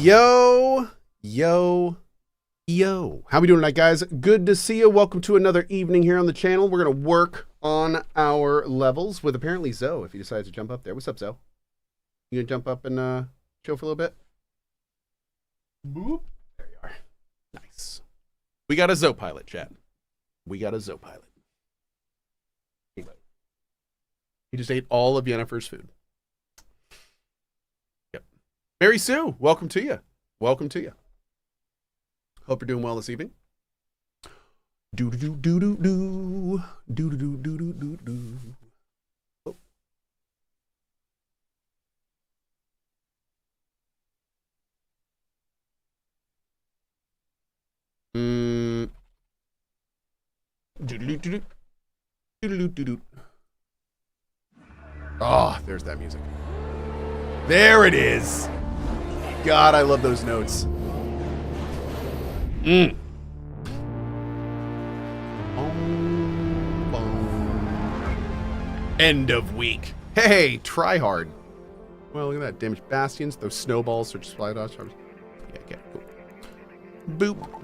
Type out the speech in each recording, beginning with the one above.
Yo, yo, yo. How we doing tonight, guys? Good to see you. Welcome to another evening here on the channel. We're going to work on our levels with apparently Zoe, if he decides to jump up there. What's up, Zoe? You going to jump up and chill for a little bit? Boop. There you are. Nice. We got a Zoe pilot, chat. We got a Zoe pilot. He just ate all of Yennefer's food. Yep. Mary Sue, welcome to you. Welcome to you. Hope you're doing well this evening. Do do do do do do do do do do do do. Oh. Do do do do do do do do. Oh, there's that music. There it is. God, I love those notes. End of week. Hey, try hard. Well, look at that. Damaged bastions. Those snowballs. Search supply dodge. Yeah, okay, cool. Boop.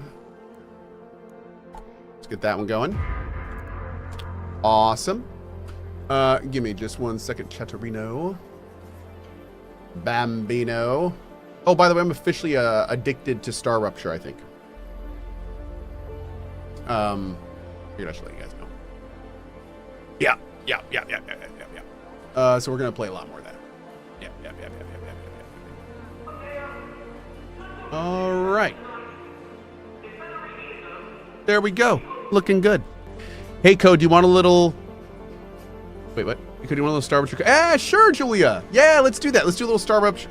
Let's get that one going. Awesome. Give me just 1 second, Chatterino. Bambino. Oh, by the way, I'm officially addicted to Star Rupture, I think. Figured I should let you guys know. Yeah. So we're gonna play a lot more of that. Yeah. All right. There we go. Looking good. Hey, Cohh, do you want a little... Wait, what? You could do one of those Star Rupture... sure, Julia. Yeah, let's do that. Let's do a little Star Rupture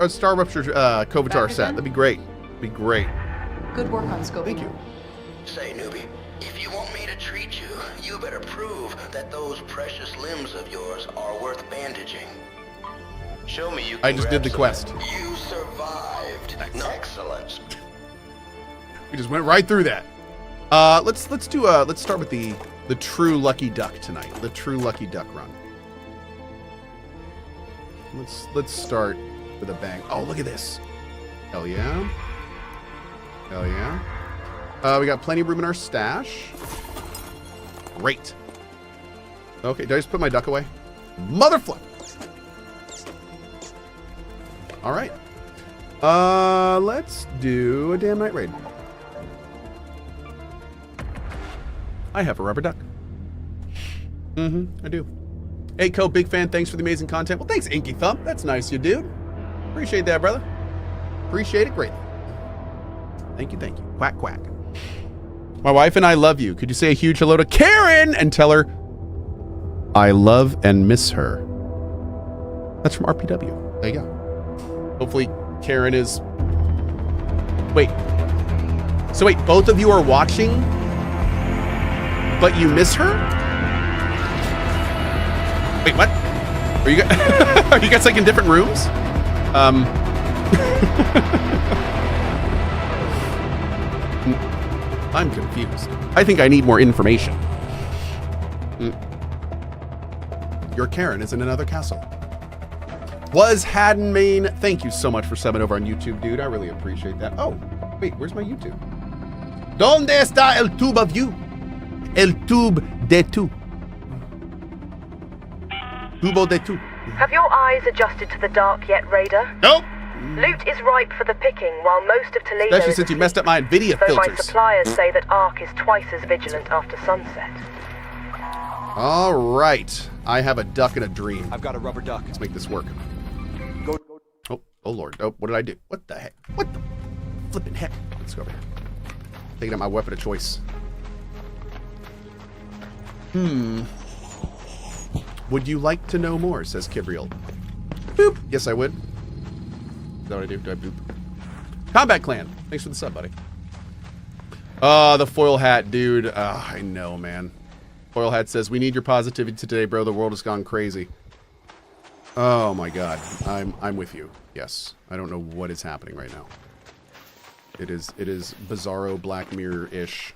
Kovatar set. That'd be great. Be great. Good work on scoping. Thank you. Say, newbie, if you want me to treat you, you better prove that those precious limbs of yours are worth bandaging. Show me you can I just did the quest. You survived. Excellent. We just went right through that. Let's start with the true lucky duck tonight. The true lucky duck run. Let's start with a bang. Oh, look at this. Hell yeah. Hell yeah. We got plenty of room in our stash. Great. Okay, did I just put my duck away? Motherflip. All right. Let's do a damn night raid. I have a rubber duck. I do. Hey, Cohh, big fan. Thanks for the amazing content. Well, thanks, Inky Thumb. That's nice, you dude. Appreciate that, brother. Appreciate it greatly. Thank you. Quack, quack. My wife and I love you. Could you say a huge hello to Karen and tell her I love and miss her? That's from RPW. There you go. Hopefully, Karen is... Wait. So wait, both of you are watching, but you miss her? Wait, what? Are you guys, are you guys like in different rooms? I'm confused. I think I need more information. Your Karen is in another castle. Was Haddon Main. Thank you so much for subbing over on YouTube, dude. I really appreciate that. Oh, wait, where's my YouTube? ¿Dónde está el tube of you? El tube de tu. Tubo de tu. Have your eyes adjusted to the dark yet, Raider? Nope. Loot is ripe for the picking, while most of Toledo Especially since you messed up my Nvidia though filters. my suppliers say that Ark is twice as vigilant after sunset. All right. I have a duck and a dream. I've got a rubber duck. Let's make this work. Go. Oh Lord. Oh, what did I do? What the heck? What the flipping heck? Let's go over here. Taking out my weapon of choice. Would you like to know more? Says Kibriel. Boop. Yes, I would. Is that what I do? Do I boop? Combat Clan. Thanks for the sub, buddy. The foil hat, dude. I know, man. Foil hat says, we need your positivity today, bro. The world has gone crazy. Oh my god. I'm with you. Yes. I don't know what is happening right now. It is bizarro Black Mirror-ish.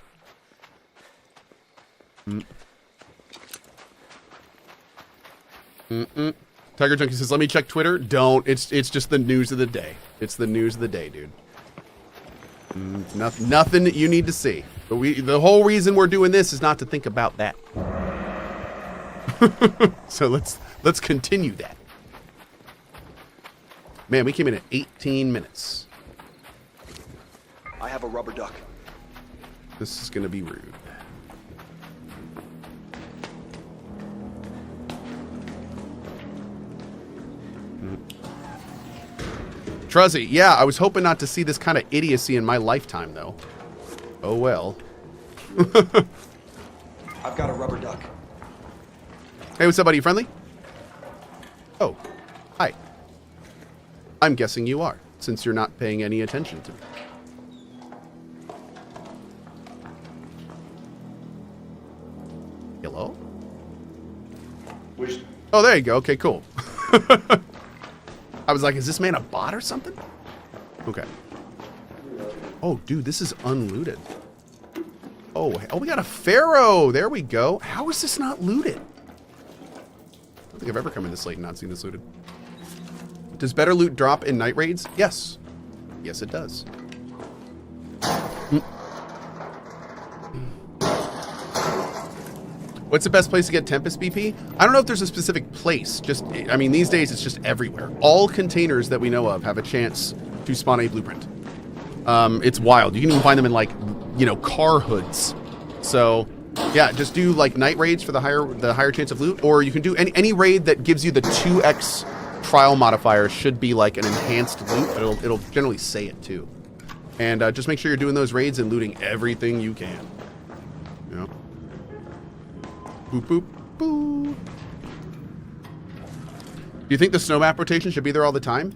Tiger Junkie says, let me check Twitter. Don't. It's just the news of the day. It's the news of the day, dude. Nothing that you need to see. But the whole reason we're doing this is not to think about that. So let's continue that. Man, we came in at 18 minutes. I have a rubber duck. This is gonna be rude. Truzzy, yeah, I was hoping not to see this kind of idiocy in my lifetime, though. Oh well. I've got a rubber duck. Hey, what's up, buddy? You friendly? Oh, hi. I'm guessing you are, since you're not paying any attention to me. Hello? Oh, there you go. Okay, cool. I was like, is this man a bot or something? Okay. Oh, dude, this is unlooted. Oh, we got a pharaoh. There we go. How is this not looted? I don't think I've ever come in this late and not seen this looted. Does better loot drop in night raids? Yes. Yes, it does. What's the best place to get Tempest BP? I don't know if there's a specific place. I mean, these days it's just everywhere. All containers that we know of have a chance to spawn a blueprint. It's wild. You can even find them in, like, you know, car hoods. So, yeah, just do like night raids for the higher chance of loot, or you can do any raid that gives you the 2x trial modifier. Should be like an enhanced loot, but it'll generally say it too. And just make sure you're doing those raids and looting everything you can. You know. Boop, boop, boo. Do you think the snow map rotation should be there all the time?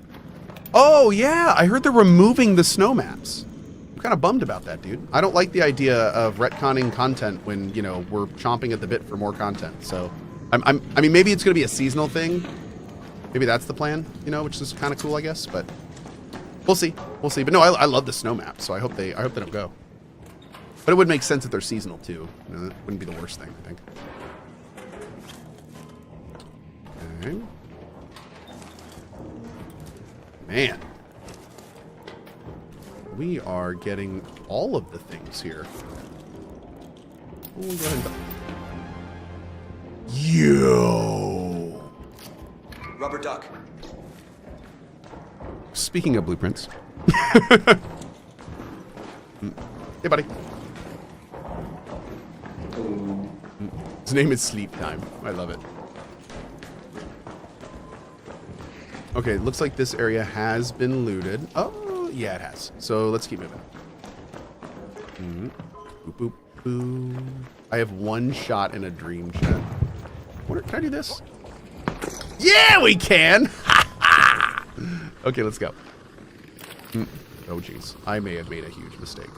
Oh, yeah. I heard they're removing the snow maps. I'm kind of bummed about that, dude. I don't like the idea of retconning content when, you know, we're chomping at the bit for more content. So, I mean, maybe it's going to be a seasonal thing. Maybe that's the plan, you know, which is kind of cool, I guess. But we'll see. We'll see. But no, I love the snow map, so I hope they don't go. But it would make sense if they're seasonal, too. You know, that wouldn't be the worst thing, I think. Okay. Man. We are getting all of the things here. We'll go ahead and... Yo! Rubber duck. Speaking of blueprints. Hey, buddy. His name is Sleep Time. I love it. Okay, looks like this area has been looted. Oh, yeah, it has. So let's keep moving. Boop, boop, boop. I have one shot in a dream chat. Can I do this? Yeah, we can! Okay, let's go. Oh, jeez. I may have made a huge mistake.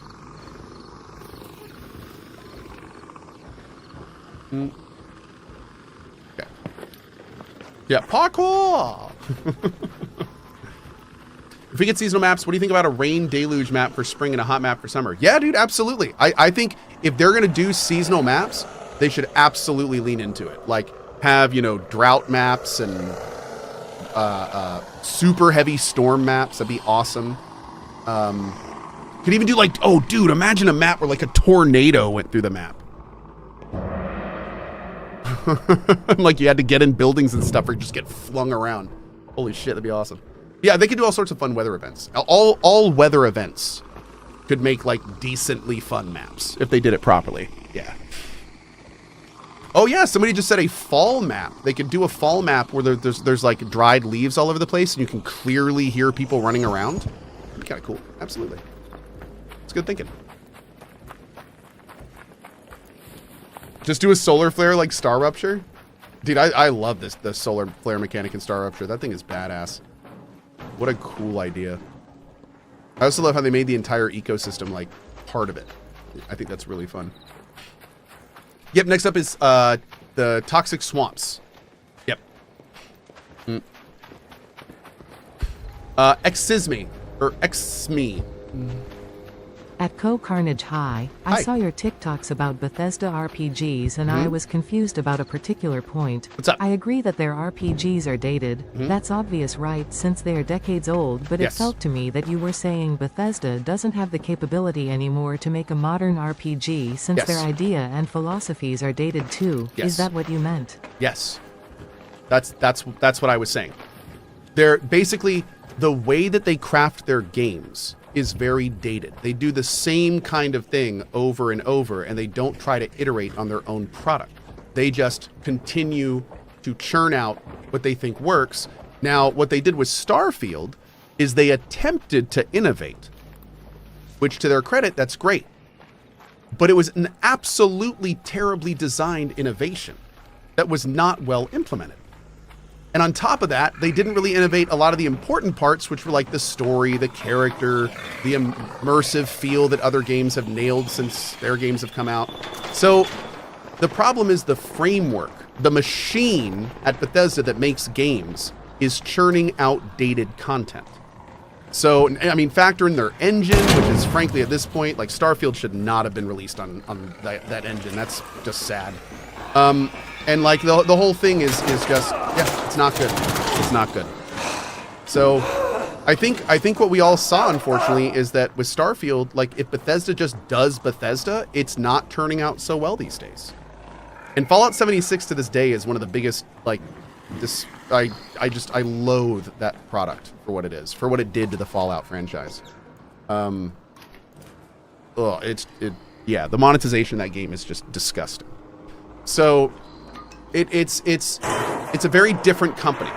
Okay. Yeah, parkour! If we get seasonal maps, what do you think about a rain deluge map for spring and a hot map for summer? Yeah, dude, absolutely. I think if they're going to do seasonal maps, they should absolutely lean into it. Like, have, you know, drought maps and super heavy storm maps. That'd be awesome. Could even do, like, oh, dude, imagine a map where, like, a tornado went through the map. Like, you had to get in buildings and stuff or just get flung around. Holy shit, that'd be awesome. Yeah, they could do all sorts of fun weather events. All weather events could make, like, decently fun maps if they did it properly. Yeah. Oh, yeah, somebody just said a fall map. They could do a fall map where there's like, dried leaves all over the place and you can clearly hear people running around. That'd be kind of cool. Absolutely. It's good thinking. Just do a solar flare like Star Rupture. Dude, I love the solar flare mechanic in Star Rupture. That thing is badass. What a cool idea. I also love how they made the entire ecosystem, like, part of it. I think that's really fun. Yep, next up is the Toxic Swamps. Yep. Exisme. Or Exme. At CohhCarnage High, I Hi. saw your TikToks about Bethesda RPGs and I was confused about a particular point. What's up? I agree that their RPGs are dated. That's obvious, right, since they are decades old, but Yes. it felt to me that you were saying Bethesda doesn't have the capability anymore to make a modern RPG since Yes. their idea and philosophies are dated too. Yes. Is that what you meant? Yes. That's what I was saying. They're basically, the way that they craft their games is very dated. They do the same kind of thing over and over, and they don't try to iterate on their own product. They just continue to churn out what they think works. Now, what they did with Starfield is they attempted to innovate, which to their credit, that's great. But it was an absolutely terribly designed innovation that was not well implemented. And on top of that, they didn't really innovate a lot of the important parts, which were like the story, the character, the immersive feel that other games have nailed since their games have come out. So the problem is the framework. The machine at Bethesda that makes games is churning out dated content. So, I mean, factor in their engine, which is frankly at this point, like Starfield should not have been released on that engine. That's just sad. And like the whole thing is just, yeah, it's not good. It's not good. So I think what we all saw, unfortunately, is that with Starfield, like if Bethesda just does Bethesda, it's not turning out so well these days. And Fallout 76 to this day is one of the biggest, like, this, I loathe that product for what it is, for what it did to the Fallout franchise. Yeah, the monetization of that game is just disgusting. So it's a very different company.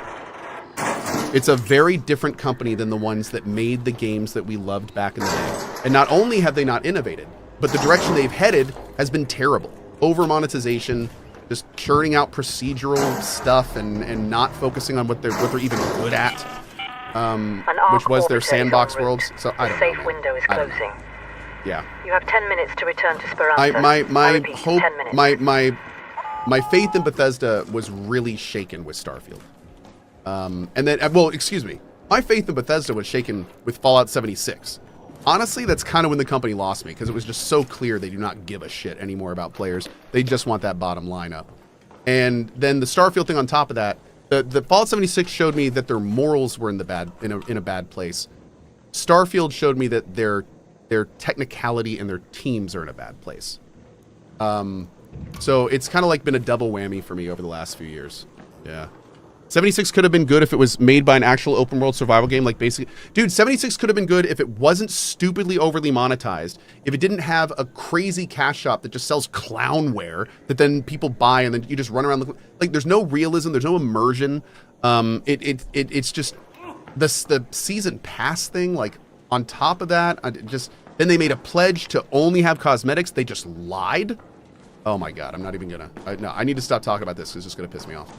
It's a very different company than the ones that made the games that we loved back in the day. And not only have they not innovated, but the direction they've headed has been terrible. Over monetization, just churning out procedural stuff and not focusing on what they're even good at, which was their sandbox worlds. So I don't know. The safe window is closing. Yeah. You have 10 minutes to return to Speranza. My repeat, hope, 10 minutes. my faith in Bethesda was really shaken with Starfield. And then, well, excuse me, my faith in Bethesda was shaken with Fallout 76. Honestly, that's kind of when the company lost me, because it was just so clear they do not give a shit anymore about players. They just want that bottom line up. And then the Starfield thing on top of that, the Fallout 76 showed me that their morals were in a bad place. Starfield showed me that their technicality and their teams are in a bad place. So it's kind of like been a double whammy for me over the last few years. Yeah. 76 could have been good if it was made by an actual open world survival game, like basically, dude, 76 could have been good if it wasn't stupidly overly monetized, if it didn't have a crazy cash shop that just sells clownware that then people buy and then you just run around like there's no realism, there's no immersion. It's just the season pass thing, like on top of that, then they made a pledge to only have cosmetics. They just lied. Oh my God, I'm not even gonna, no, I need to stop talking about this because it's just gonna piss me off.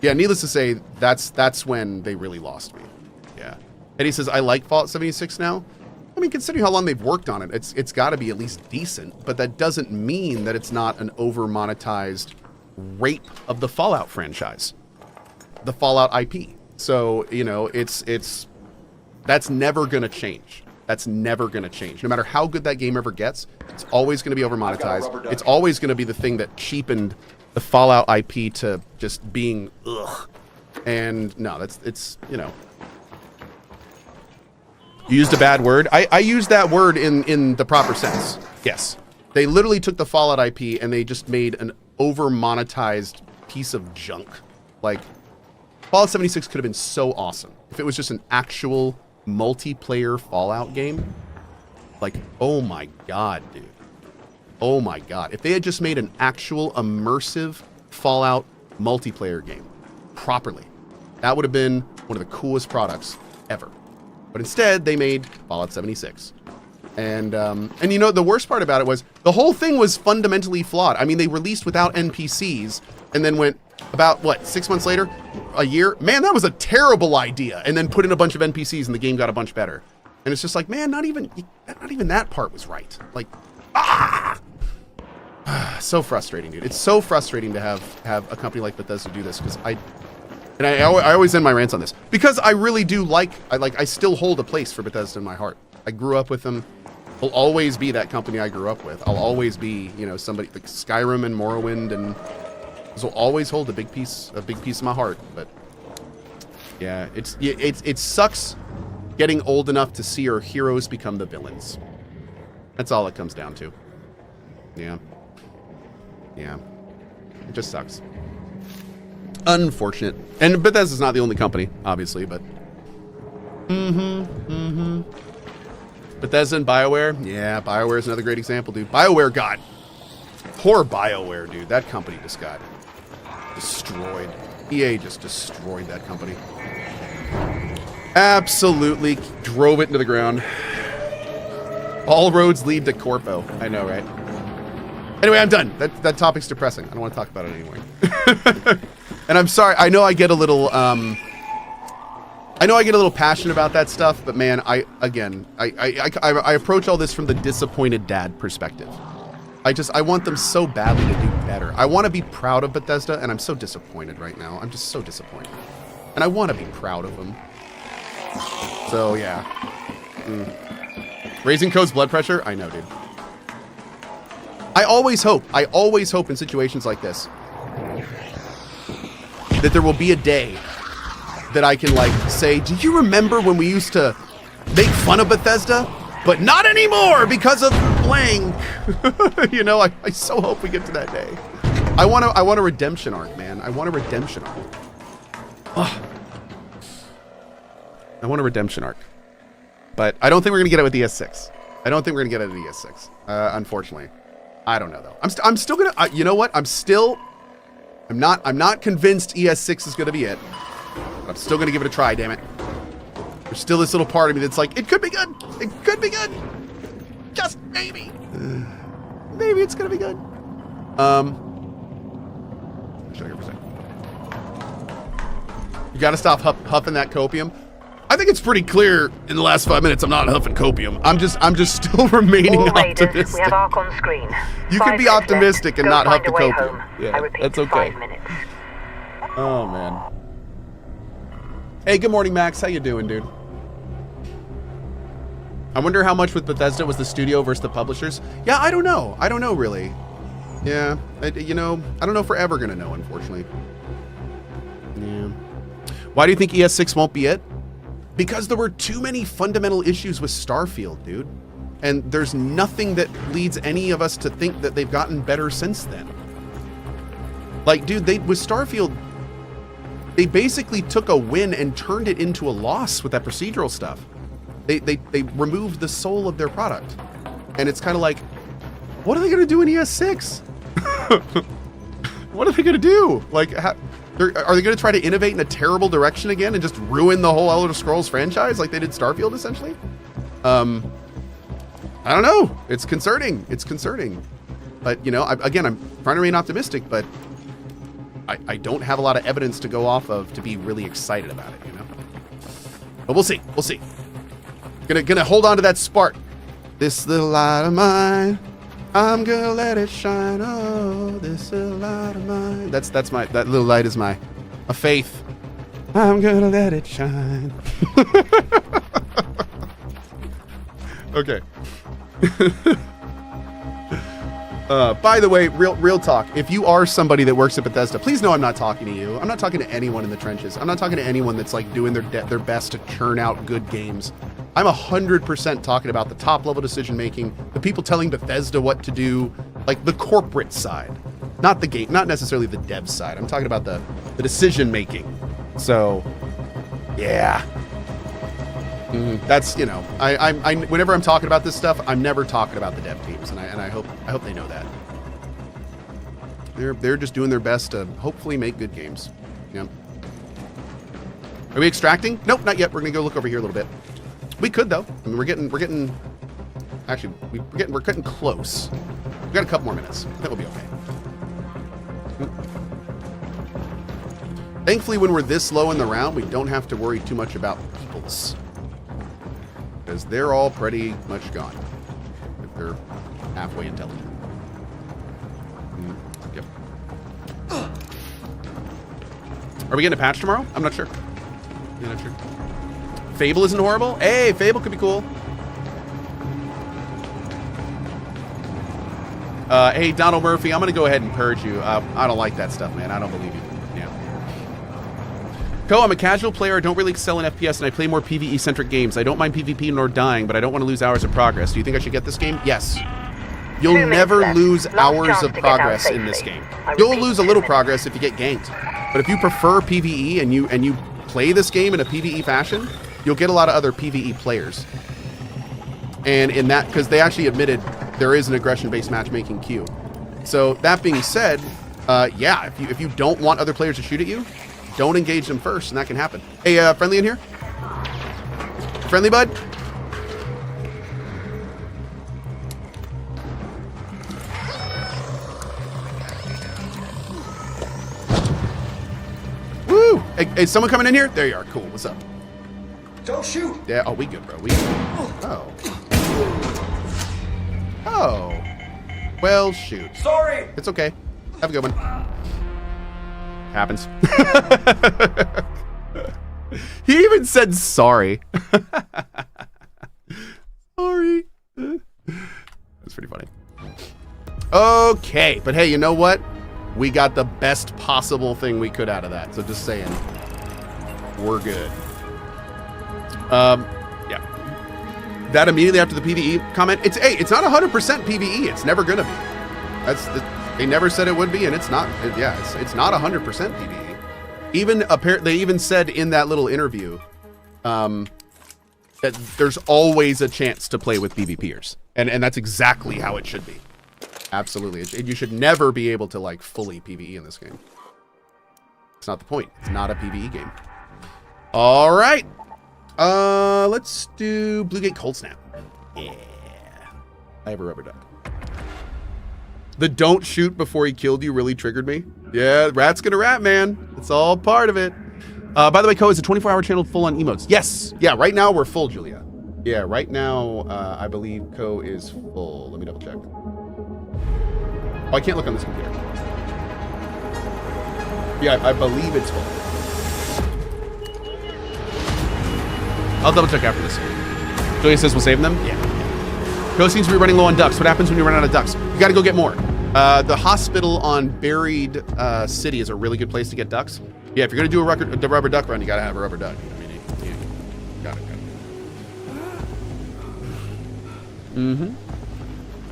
Yeah, needless to say, that's when they really lost me. Yeah. Eddie says, I like Fallout 76 now. I mean, considering how long they've worked on it, it's got to be at least decent, but that doesn't mean that it's not an over-monetized rape of the Fallout franchise, the Fallout IP. So, you know, that's never going to change. That's never going to change. No matter how good that game ever gets, it's always going to be over-monetized. It's always going to be the thing that cheapened the Fallout IP to just being ugh. And no, it's you know. You used a bad word. I used that word in the proper sense. Yes. They literally took the Fallout IP and they just made an over-monetized piece of junk. Like, Fallout 76 could have been so awesome if it was just an actual multiplayer Fallout game. Like, oh my God, dude. Oh my God. If they had just made an actual immersive Fallout multiplayer game properly, that would have been one of the coolest products ever. But instead, they made Fallout 76. And you know, the worst part about it was the whole thing was fundamentally flawed. I mean, they released without NPCs and then went about, what, 6 months later? A year? Man, that was a terrible idea. And then put in a bunch of NPCs and the game got a bunch better. And it's just like, man, not even that part was right. Like, so frustrating, dude. It's so frustrating to have a company like Bethesda do this, because I always end my rants on this because I really do I still hold a place for Bethesda in my heart. I grew up with them. will always be that company I grew up with. I'll always be, you know, somebody like Skyrim and Morrowind, and those will always hold a big piece of my heart. But yeah, it sucks getting old enough to see our heroes become the villains. That's all it comes down to. Yeah. Yeah. It just sucks. Unfortunate. And Bethesda's not the only company, obviously, but Bethesda and BioWare. Yeah, BioWare is another great example, dude. BioWare got... Poor BioWare, dude. That company just got destroyed. EA just destroyed that company. Absolutely drove it into the ground. All roads lead to Corpo. I know, right? Anyway, I'm done. That topic's depressing. I don't want to talk about it anymore. And I'm sorry. I know I get a little... I know I get a little passionate about that stuff, but man, I approach all this from the disappointed dad perspective. I want them so badly to do better. I want to be proud of Bethesda, and I'm so disappointed right now. I'm just so disappointed. And I want to be proud of them. So, yeah. Raising Code's blood pressure? I know, dude. I always hope in situations like this that there will be a day that I can, like, say, do you remember when we used to make fun of Bethesda? But not anymore because of blank. You know, I so hope we get to that day. I want a redemption arc, man. I want a redemption arc. Ugh. I want a redemption arc. But I don't think we're going to get it with ES6. I don't think we're going to get it at ES6. Unfortunately. I don't know, though. I'm still going to... you know what? I'm not convinced ES6 is going to be it. But I'm still going to give it a try, damn it. There's still this little part of me that's like, it could be good. It could be good. Just maybe. Maybe it's going to be good. You got to stop huffing that copium. I think it's pretty clear in the last 5 minutes I'm not huffing copium. I'm just still remaining optimistic. We have Ark on screen. You can be optimistic and not huff the copium. Home. Yeah, I repeat, that's okay. 5 minutes. Oh man. Hey, good morning, Max. How you doing, dude? I wonder how much with Bethesda was the studio versus the publishers. Yeah, I don't know. I don't know really. Yeah, you know, I don't know if we're ever gonna know, unfortunately. Yeah. Why do you think ES6 won't be it? Because there were too many fundamental issues with Starfield, dude. And there's nothing that leads any of us to think that they've gotten better since then. Like, dude, with Starfield, they basically took a win and turned it into a loss with that procedural stuff. They removed the soul of their product. And it's kind of like, what are they going to do in ES6? What are they going to do? Like, are they going to try to innovate in a terrible direction again and just ruin the whole Elder Scrolls franchise like they did Starfield, essentially? I don't know. It's concerning. It's concerning. But, you know, again, I'm trying to remain optimistic, but I don't have a lot of evidence to go off of to be really excited about it, you know? But we'll see. We'll see. Gonna hold on to that spark. This little light of mine, I'm gonna let it shine. Oh, this little light of mine. That little light is my faith. I'm gonna let it shine. Okay. By the way, real talk. If you are somebody that works at Bethesda, please know I'm not talking to you. I'm not talking to anyone in the trenches. I'm not talking to anyone that's like doing their best to churn out good games. I'm 100% talking about the top level decision making, the people telling Bethesda what to do, like the corporate side, not the game, not necessarily the dev side. I'm talking about the decision making. So, yeah. That's, you know, I whenever I'm talking about this stuff, I'm never talking about the dev teams, and I hope they know that. They're just doing their best to hopefully make good games. Yeah. Are we extracting? Nope, not yet. We're gonna go look over here a little bit. We could though. I mean, we're getting. Actually, we're getting close. We got a couple more minutes. That will be okay. Thankfully, when we're this low in the round, we don't have to worry too much about peoples. Because they're all pretty much gone. If they're halfway intelligent. Yep. Are we getting a patch tomorrow? I'm not sure. I'm not sure. Fable isn't horrible? Hey, Fable could be cool. Hey, Donald Murphy, I'm going to go ahead and purge you. I don't like that stuff, man. I don't believe you. Yeah. Cohh, I'm a casual player. I don't really excel in FPS, and I play more PvE-centric games. I don't mind PvP nor dying, but I don't want to lose hours of progress. Do you think I should get this game? Yes. You'll never lose hours of progress in this game. You'll lose a little progress if you get ganked. But if you prefer PvE and you play this game in a PvE fashion, you'll get a lot of other PvE players. And in that, because they actually admitted there is an aggression-based matchmaking queue. So that being said, yeah, if you don't want other players to shoot at you, don't engage them first, and that can happen. Hey, friendly in here? Friendly, bud? Woo! Hey, is someone coming in here? There you are. Cool. What's up? Don't shoot! Yeah. Oh, we good, bro. We good. Oh. Oh. Well, shoot. Sorry! It's okay. Have a good one. Happens. He even said sorry. Sorry. That's pretty funny. Okay, but hey, you know what? We got the best possible thing we could out of that. So just saying, we're good. Yeah. That immediately after the PvE comment, it's not 100% PvE. It's never gonna be. They never said it would be, and it's not. Yeah, it's not 100% PvE. Even they even said in that little interview that there's always a chance to play with PvPers, and that's exactly how it should be. Absolutely, you should never be able to like fully PvE in this game. It's not the point. It's not a PvE game. All right, let's do Bluegate Cold Snap. Yeah, I have a rubber duck. The don't shoot before he killed you really triggered me. Yeah, rat's gonna rat, man. It's all part of it. By the way, Cohh, is a 24-hour channel full on emotes? Yes. Yeah, right now we're full, Julia. Yeah, right now I believe Cohh is full. Let me double check. Oh, I can't look on this computer. Yeah, I believe it's full. I'll double check after this. Julia says we'll save them? Yeah. Cohh seems to be running low on ducks. What happens when you run out of ducks? You gotta go get more. The hospital on Buried City is a really good place to get ducks. Yeah, if you're gonna do the rubber duck run, you gotta have a rubber duck. I mean, you got it. Mm-hmm.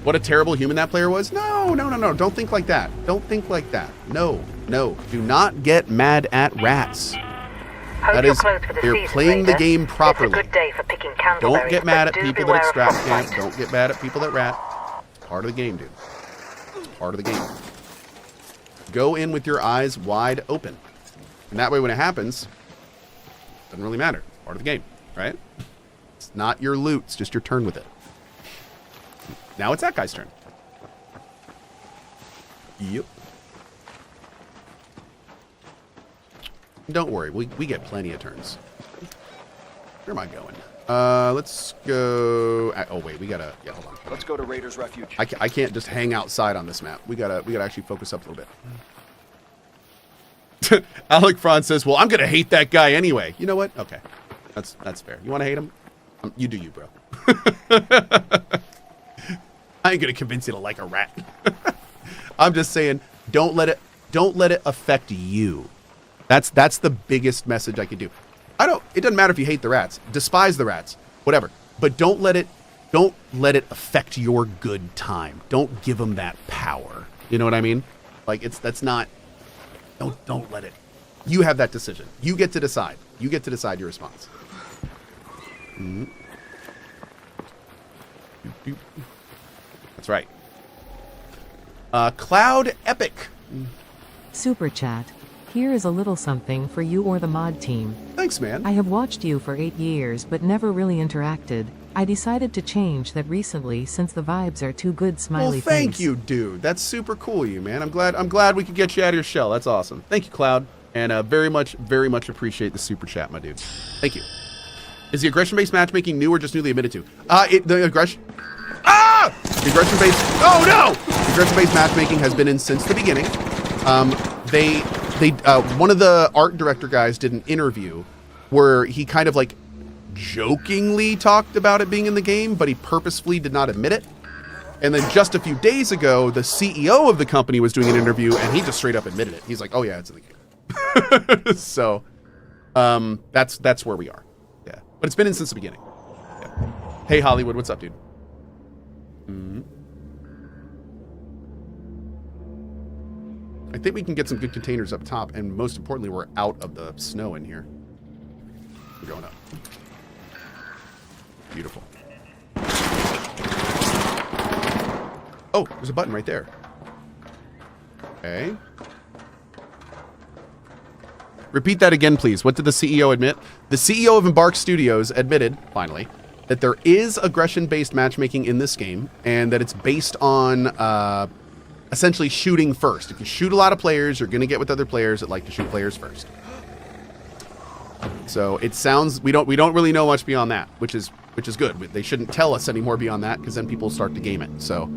What a terrible human that player was. No. Don't think like that. Don't think like that. No. Do not get mad at rats. That is, they're playing the game properly. It's a good day for picking candleberries, don't get mad at do people that beware of extract frostbite. camp. Don't get mad at people that rat. It's part of the game, dude. It's part of the game. Go in with your eyes wide open. And that way when it happens, it doesn't really matter. It's part of the game, right? It's not your loot. It's just your turn with it. Now it's that guy's turn. Yep. Don't worry, we get plenty of turns. Where am I going? Let's go. Oh wait, we gotta. Yeah, hold on. Let's go to Raiders Refuge. I can't just hang outside on this map. We gotta actually focus up a little bit. Alec Franz says, "Well, I'm gonna hate that guy anyway." You know what? Okay, that's fair. You want to hate him? You do you, bro. I ain't gonna convince you to like a rat. I'm just saying, don't let it affect you. That's the biggest message I could do. It doesn't matter if you hate the rats, despise the rats, whatever. But don't let it affect your good time. Don't give them that power. You know what I mean? Like that's not. Don't let it. You have that decision. You get to decide. You get to decide your response. Mm-hmm. That's right. Cloud Epic. Super chat. Here is a little something for you or the mod team. Thanks, man. I have watched you for 8 years but never really interacted. I decided to change that recently since the vibes are too good, smiley Well, thank face. you, dude. That's super cool of you, man. I'm glad we could get you out of your shell. That's awesome. Thank you, Cloud. And very much appreciate the super chat, my dude. Thank you. Is the aggression-based matchmaking new or just newly admitted to? The aggression-based... Oh, no! The aggression-based matchmaking has been in since the beginning. One of the art director guys did an interview where he kind of like jokingly talked about it being in the game, but he purposefully did not admit it. And then just a few days ago, the CEO of the company was doing an interview, and he just straight up admitted it. He's like, "Oh yeah, it's in the game." So, that's where we are. Yeah, but it's been in since the beginning. Yeah. Hey Hollywood, what's up, dude? I think we can get some good containers up top, and most importantly, we're out of the snow in here. We're going up. Beautiful. Oh, there's a button right there. Okay. Repeat that again, please. What did the CEO admit? The CEO of Embark Studios admitted, finally, that there is aggression-based matchmaking in this game, and that it's based on essentially shooting first. If you shoot a lot of players, you're going to get with other players that like to shoot players first. So it sounds we don't really know much beyond that, which is good. They shouldn't tell us any more beyond that, because then people start to game it. So,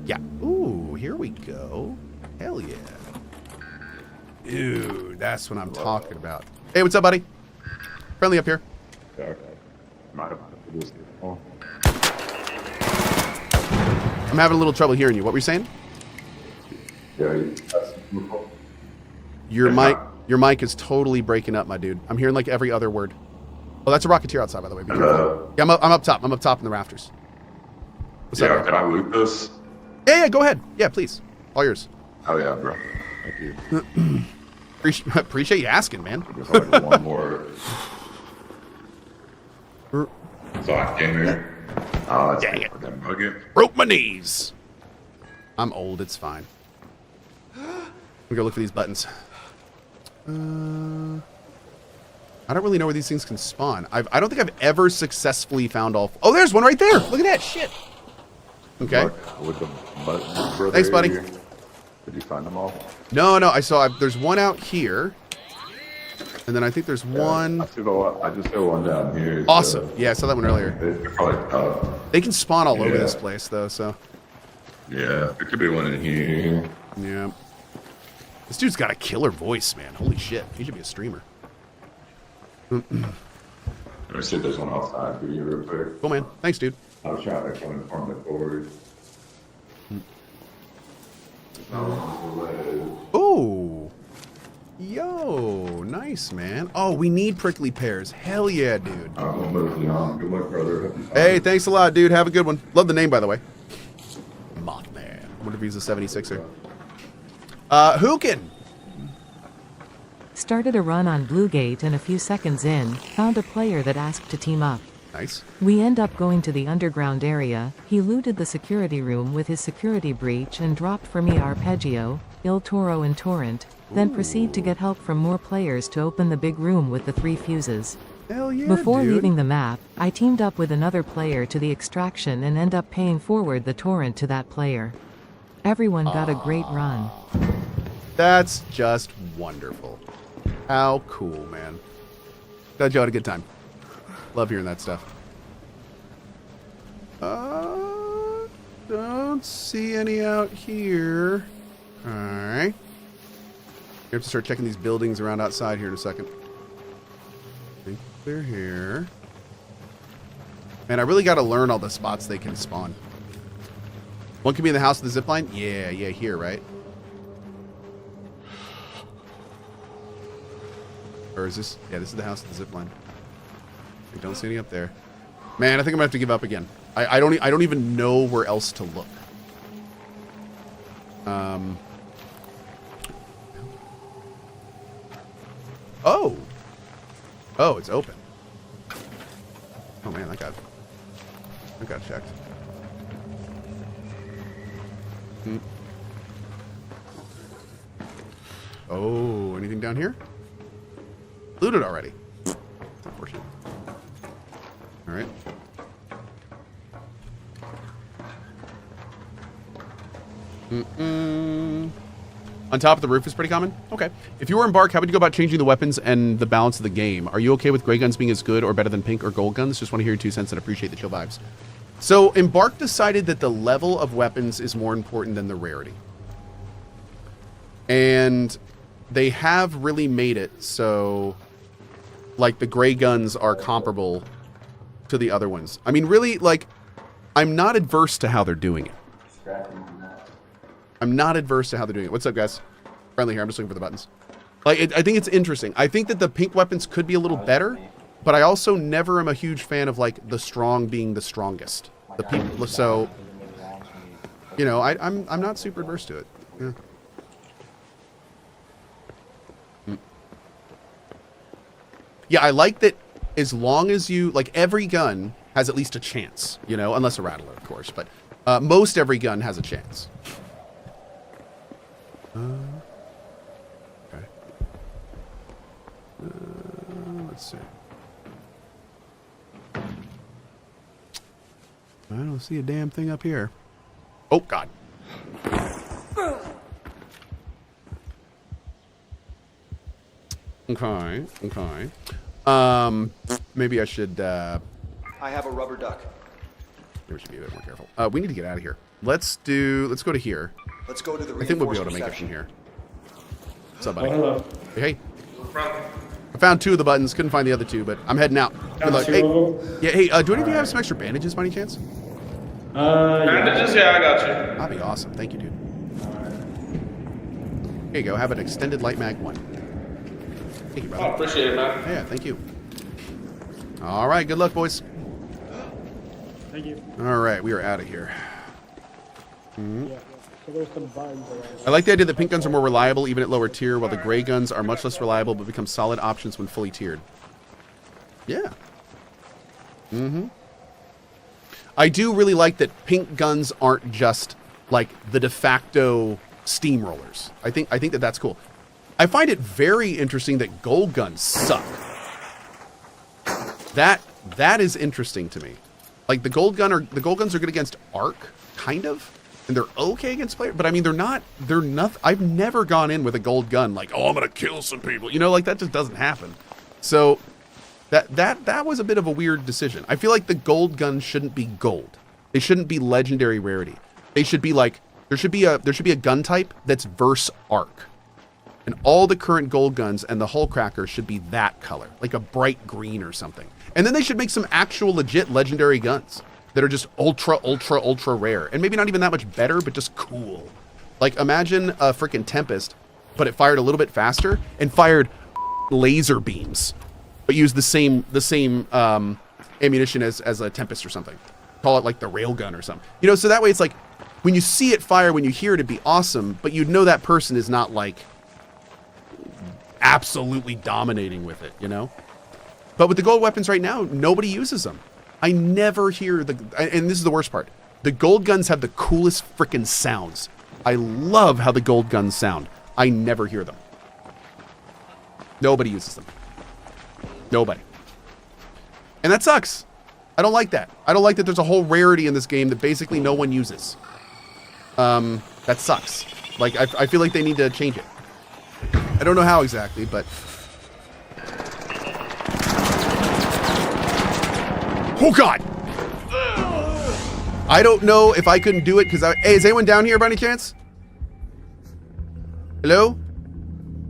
yeah. Ooh, here we go. Hell yeah. Dude, that's what I'm talking about. Hey, what's up, buddy? Friendly up here. Okay. I'm having a little trouble hearing you. What were you saying? Your mic is totally breaking up, my dude. I'm hearing like every other word. Oh, that's a Rocketeer outside, by the way. Be careful. Yeah, I'm up top. I'm up top in the rafters. What's up? Can I loot this? Yeah, go ahead. Yeah, please. All yours. Oh yeah, bro. Thank you. Appreciate you asking, man. I guess I'll do one more. So I came here. Oh, that's Dang it. That bucket. Broke my knees. I'm old. It's fine. I'm gonna go look for these buttons. I don't really know where these things can spawn. I don't think I've ever successfully found all... Oh, there's one right there. Look at that shit. Okay. With the button. Thanks, buddy. Did you find them all? No. There's one out here. And then I think there's one... I just saw one down here. Awesome. Yeah, I saw that one earlier. They're probably They can spawn all over this place, though, so... Yeah, there could be one in here. Yeah. This dude's got a killer voice, man. Holy shit. He should be a streamer. Let me see if there's one outside for you real quick. Cool, man. Thanks, dude. I was trying to come in from the cord. Oh. Yo. Nice, man. Oh, we need prickly pears. Hell yeah, dude. I'm moving on. Good luck, brother. Hey, thanks a lot, dude. Have a good one. Love the name, by the way. Mothman. I wonder if he's a 76er. Hookin. Started a run on Bluegate and a few seconds in, found a player that asked to team up. Nice. We end up going to the underground area. He looted the security room with his security breach and dropped for me Arpeggio, Il Toro and Torrent, then proceed to get help from more players to open the big room with the 3 fuses. Hell yeah, Before dude. leaving the map, I teamed up with another player to the extraction and end up paying forward the torrent to that player. Everyone got a great run. That's just wonderful. How cool, man. Glad you had a good time. Love hearing that stuff. Don't see any out here. Alright. You have to start checking these buildings around outside here in a second. I think they're here. Man, I really got to learn all the spots they can spawn. One could be in the house with the zipline? Yeah, here, right? Or is this... Yeah, this is the house with the zipline. I don't see any up there. Man, I think I'm gonna have to give up again. I don't even know where else to look. Oh, it's open. Oh man, I got checked. Oh, anything down here? Looted already. That's unfortunate. All right. On top of the roof is pretty common. Okay. If you were Embark, how would you go about changing the weapons and the balance of the game? Are you okay with gray guns being as good or better than pink or gold guns? Just want to hear your 2 cents and appreciate the chill vibes. So Embark decided that the level of weapons is more important than the rarity. And they have really made it so like the gray guns are comparable to the other ones. I mean, really, like I'm not adverse to how they're doing it. I'm not adverse to how they're doing it. What's up, guys? Friendly here. I'm just looking for the buttons. Like, I think it's interesting. I think that the pink weapons could be a little better, but I also never am a huge fan of like the strong being the strongest. The people, so you know, I'm not super adverse to it. Yeah. Yeah, I like that as long as you, like, every gun has at least a chance, you know, unless a rattler, of course, but most every gun has a chance. Okay. Let's see. I don't see a damn thing up here. Oh, God. Okay, okay. Maybe I should, I have a rubber duck. maybe we should be a bit more careful. We need to get out of here. Let's go to here. Let's go to the I think we'll be able to make it section. from here. What's up, buddy? Hello. Hey. I found 2 of the buttons. Couldn't find the other 2, but I'm heading out. Good luck. Hey, yeah, hey, do any of you have some extra bandages by any chance? Bandages? Yeah, I got you. That'd be awesome. Thank you, dude. Here you go. Have an extended light mag 1. Thank you, brother. Oh, appreciate it, man. Yeah, thank you. All right, good luck, boys. Thank you. All right, we are out of here. Yeah. So there's some vines around. I like the idea that pink guns are more reliable even at lower tier, while the gray guns are much less reliable but become solid options when fully tiered. Yeah. Mm-hmm. I do really like that pink guns aren't just like the de facto steamrollers. I think that that's cool. I find it very interesting that gold guns suck. That is interesting to me. Like the gold guns are good against arc, kind of, and they're okay against player. But I mean, they're not. I've never gone in with a gold gun like, oh, I'm gonna kill some people. You know, like that just doesn't happen. So that was a bit of a weird decision. I feel like the gold guns shouldn't be gold. They shouldn't be legendary rarity. They should be like there should be a gun type that's verse arc. And all the current gold guns and the hull cracker should be that color, like a bright green or something. And then they should make some actual legit legendary guns that are just ultra, ultra, ultra rare. And maybe not even that much better, but just cool. Like imagine a freaking Tempest, but it fired a little bit faster and fired laser beams, but used the same ammunition as a Tempest or something. Call it like the railgun or something. You know, so that way it's like when you see it fire, when you hear it, it'd be awesome, but you'd know that person is not like absolutely dominating with it, you know? But with the gold weapons right now, nobody uses them. I never hear and this is the worst part. The gold guns have the coolest freaking sounds. I love how the gold guns sound. I never hear them. Nobody uses them. Nobody. And that sucks. I don't like that. I don't like that there's a whole rarity in this game that basically no one uses. That sucks. Like, I feel like they need to change it. I don't know how exactly, but... Oh, God! I don't know if I couldn't do it because Hey, is anyone down here by any chance? Hello?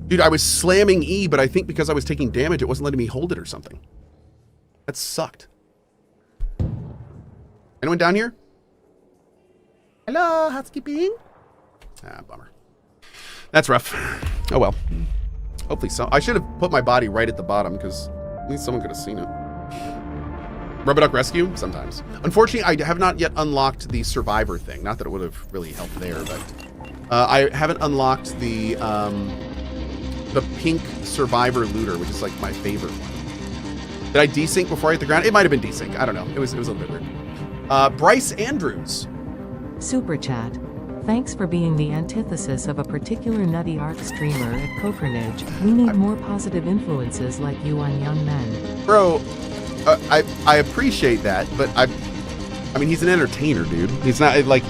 Dude, I was slamming E, but I think because I was taking damage, it wasn't letting me hold it or something. That sucked. Anyone down here? Hello, housekeeping? Ah, bummer. That's rough. Oh well. Hopefully so. I should have put my body right at the bottom because at least someone could have seen it. Rubber Duck Rescue? Sometimes. Unfortunately, I have not yet unlocked the survivor thing. Not that it would have really helped there, but I haven't unlocked the pink survivor looter, which is like my favorite one. Did I desync before I hit the ground? It might have been desync. I don't know. It was a little bit weird. Bryce Andrews. Super chat. Thanks for being the antithesis of a particular nutty art streamer at CohhCarnage. We need more positive influences like you on young men. Bro, I appreciate that, but I mean, he's an entertainer, dude. He's not like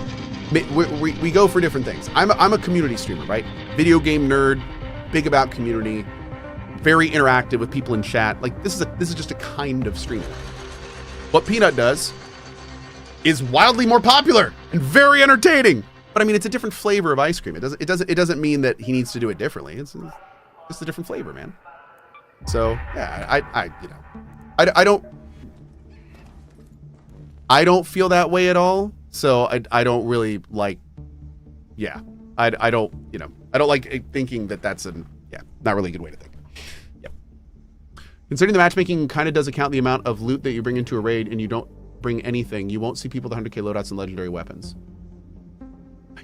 we go for different things. I'm a community streamer, right? Video game nerd, big about community, very interactive with people in chat. Like this is just a kind of streamer. What Peanut does is wildly more popular and very entertaining. But I mean, it's a different flavor of ice cream. It doesn't mean that he needs to do it differently. It's just a different flavor, man. So yeah, I don't feel that way at all. So I don't really like, yeah, I don't, you know, I don't like thinking that that's not really a good way to think. Yep. Considering the matchmaking kind of does account the amount of loot that you bring into a raid and you don't bring anything, you won't see people with 100k loadouts and legendary weapons.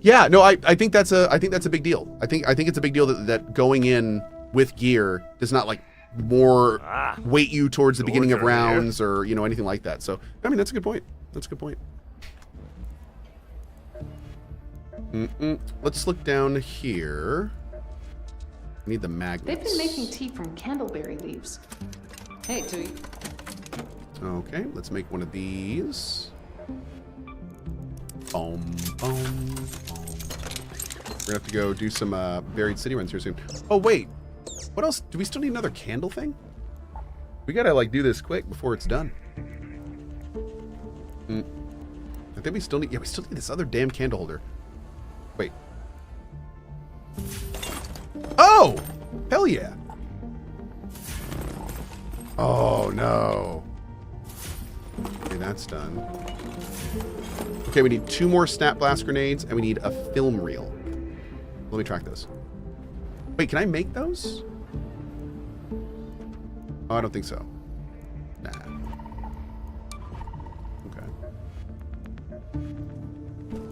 Yeah, no, I think that's a big deal. I think it's a big deal that going in with gear does not like more weight you towards the beginning of rounds or, you know, anything like that. So, I mean, that's a good point. That's a good point. Let's look down here. I need the magnets. They've been making tea from candleberry leaves. Hey, Tui. Okay, let's make one of these. Boom, boom, boom. We're gonna have to go do some varied city runs here soon. Oh wait, what else? Do we still need another candle thing? We gotta like do this quick before it's done. I think we still need. Yeah, we still need this other damn candle holder. Wait. Oh, hell yeah. Oh no. Okay, that's done. Okay, we need 2 more snap blast grenades, and we need a film reel. Let me track those. Wait, can I make those? Oh, I don't think so. Nah. Okay.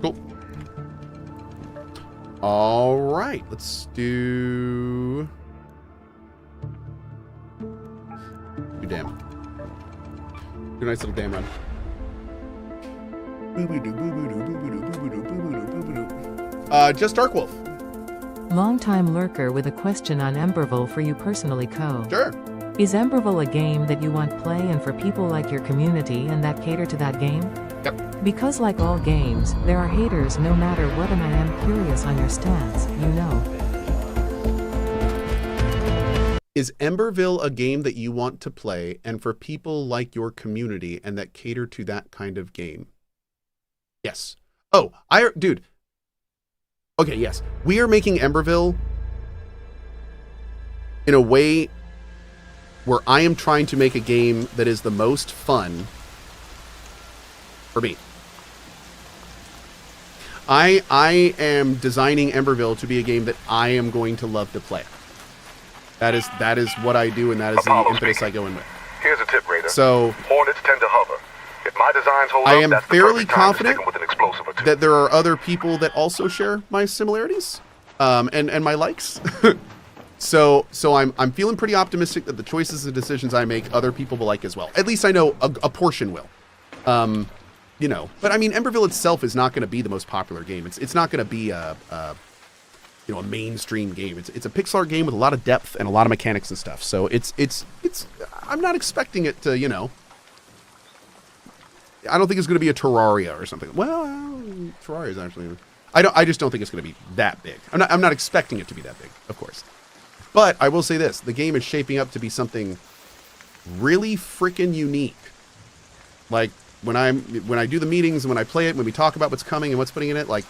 Cool. All right, let's do... Do dam. Do a nice little dam run. Just Dark Wolf. Longtime lurker with a question on Emberville for you personally, Cohh. Sure. Is Emberville a game that you want play and for people like your community and that cater to that game? Yep. Because like all games, there are haters no matter what, and I am curious on your stance, you know. Is Emberville a game that you want to play and for people like your community and that cater to that kind of game? Yes. Oh, dude. Okay, yes. We are making Emberville in a way where I am trying to make a game that is the most fun for me. I am designing Emberville to be a game that I am going to love to play. That is what I do, and that is the impetus I go in with. Here's a tip, Raider. So Hornets tend to hover. If my designs hold I up, am that's the fairly perfect time to confident stick 'em with an explosive or two. that there are other people that also share my similarities and my likes. so I'm feeling pretty optimistic that the choices and decisions I make, other people will like as well. At least I know a portion will. You know, but I mean, Emberville itself is not going to be the most popular game. It's not going to be a mainstream game. It's a pixel art game with a lot of depth and a lot of mechanics and stuff. So it's I'm not expecting it to, you know, I don't think it's going to be a Terraria or something. Well, Terraria is actually, I just don't think it's going to be that big. I'm not expecting it to be that big, of course. But I will say this, the game is shaping up to be something really freaking unique. Like when I do the meetings and when I play it, when we talk about what's coming and what's putting in it, like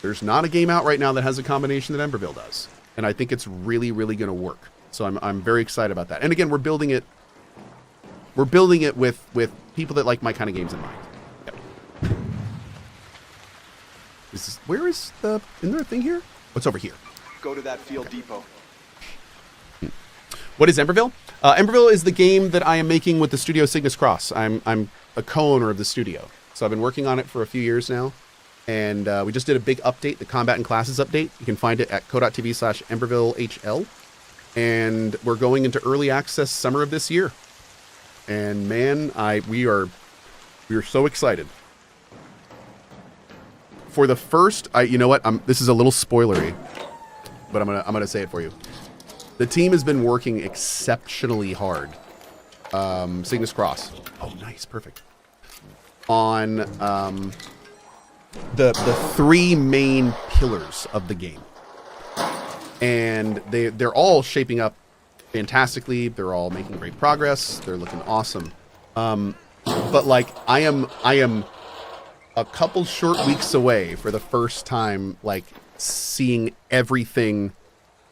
there's not a game out right now that has a combination that Emberville does. And I think it's really, really going to work. So I'm very excited about that. And again, we're building it with people that like my kind of games in mind. Yep. Isn't there a thing here? What's over here? Go to that field depot. What is Emberville? Emberville is the game that I am making with the studio Cygnus Cross. I'm a co-owner of the studio. So I've been working on it for a few years now. And we just did a big update, the Combat and Classes update. You can find it at cohh.tv/EmbervilleHL. And we're going into early access summer of this year. And man, we are so excited. For the first, you know what? This is a little spoilery, but I'm gonna say it for you. The team has been working exceptionally hard. Cygnus Cross. Oh, nice, perfect. On the 3 main pillars of the game, and they're all shaping up fantastically. They're all making great progress. They're looking awesome. But like I am a couple short weeks away for the first time, like seeing everything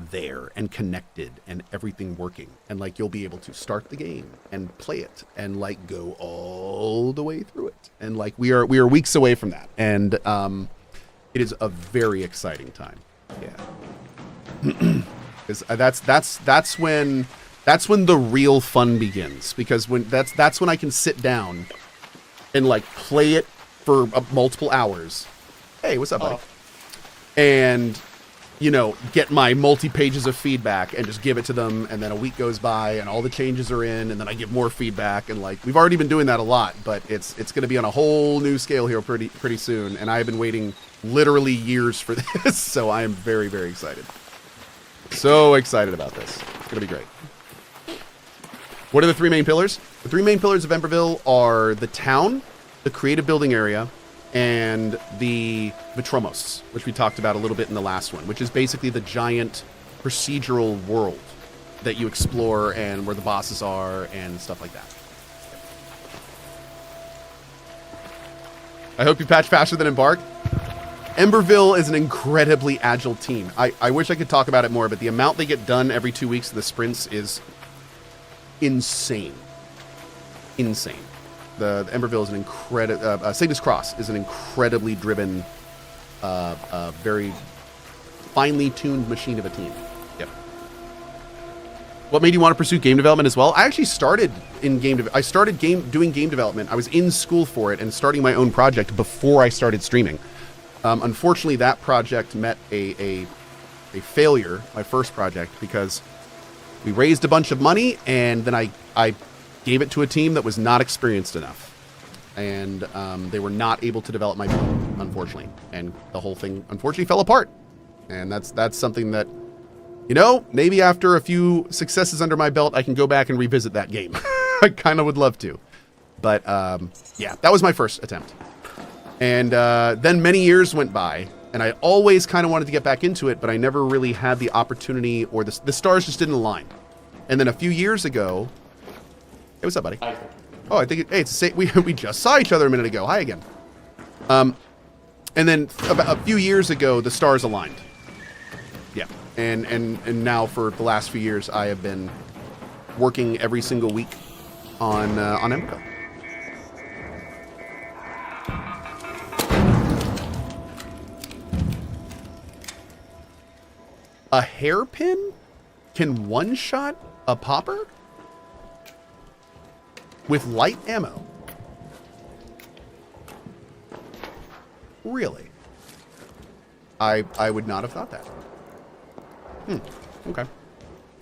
there and connected and everything working, and like you'll be able to start the game and play it and like go all the way through it, and like we are weeks away from that, and it is a very exciting time. Yeah. that's when the real fun begins, because when that's when I can sit down and like play it for multiple hours. Hey, what's up, buddy? And you know, get my multi-pages of feedback and just give it to them, and then a week goes by and all the changes are in, and then I give more feedback, and like we've already been doing that a lot, but it's going to be on a whole new scale here pretty soon, and I have been waiting literally years for this, so I am very, very excited. So excited about this. It's going to be great. What are the three main pillars? The three main pillars of Emberville are the town, the creative building area, and the Vitromos, which we talked about a little bit in the last one, which is basically the giant procedural world that you explore and where the bosses are and stuff like that. I hope you patch faster than Embark. Emberville is an incredibly agile team. I wish I could talk about it more, but the amount they get done every 2 weeks of the sprints is insane. Insane. The Emberville is an incredible... Cygnus Cross is an incredibly driven, very finely tuned machine of a team. Yep. What made you want to pursue game development as well? I actually started in doing game development. I was in school for it and starting my own project before I started streaming. Unfortunately, that project met a failure, my first project, because we raised a bunch of money and then I gave it to a team that was not experienced enough, and they were not able to develop my build, unfortunately, and the whole thing unfortunately fell apart. And that's something that, you know, maybe after a few successes under my belt, I can go back and revisit that game. I kind of would love to, but yeah, that was my first attempt. And then many years went by, and I always kind of wanted to get back into it, but I never really had the opportunity, or the stars just didn't align. And then a few years ago... Hey, what's up, buddy? Hi. Oh, I think we just saw each other a minute ago. Hi again. And then about a few years ago, the stars aligned. Yeah, and now for the last few years, I have been working every single week on Emberville. A hairpin can one-shot a popper? With light ammo? Really? I would not have thought that. Okay.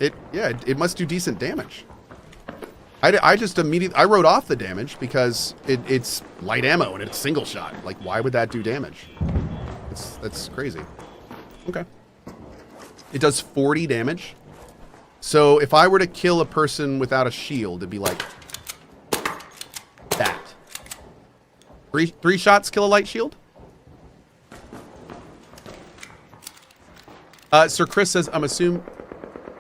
It must do decent damage. I just immediately... I wrote off the damage because it's light ammo and it's single shot. Like, why would that do damage? That's crazy. Okay. It does 40 damage. So if I were to kill a person without a shield, it'd be like... that. Three shots kill a light shield? Sir Chris says, I'm assuming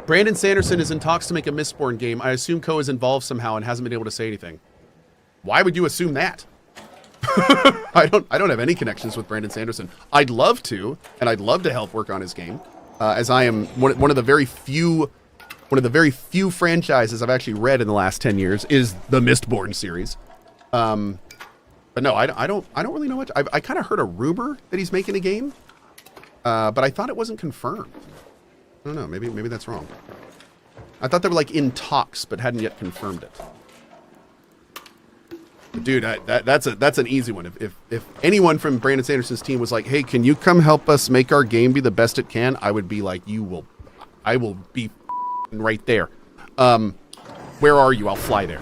Brandon Sanderson is in talks to make a Mistborn game. I assume Cohh is involved somehow and hasn't been able to say anything. Why would you assume that? I don't have any connections with Brandon Sanderson. I'd love to, and I'd love to help work on his game. As I am one of the very few franchises I've actually read in the last 10 years is the Mistborn series. But no, I don't really know much. I kind of heard a rumor that he's making a game, but I thought it wasn't confirmed. I don't know. Maybe that's wrong. I thought they were like in talks, but hadn't yet confirmed it. But dude, that's an easy one. If anyone from Brandon Sanderson's team was like, "Hey, can you come help us make our game be the best it can?" I would be like, I will be right there. Where are you? I'll fly there.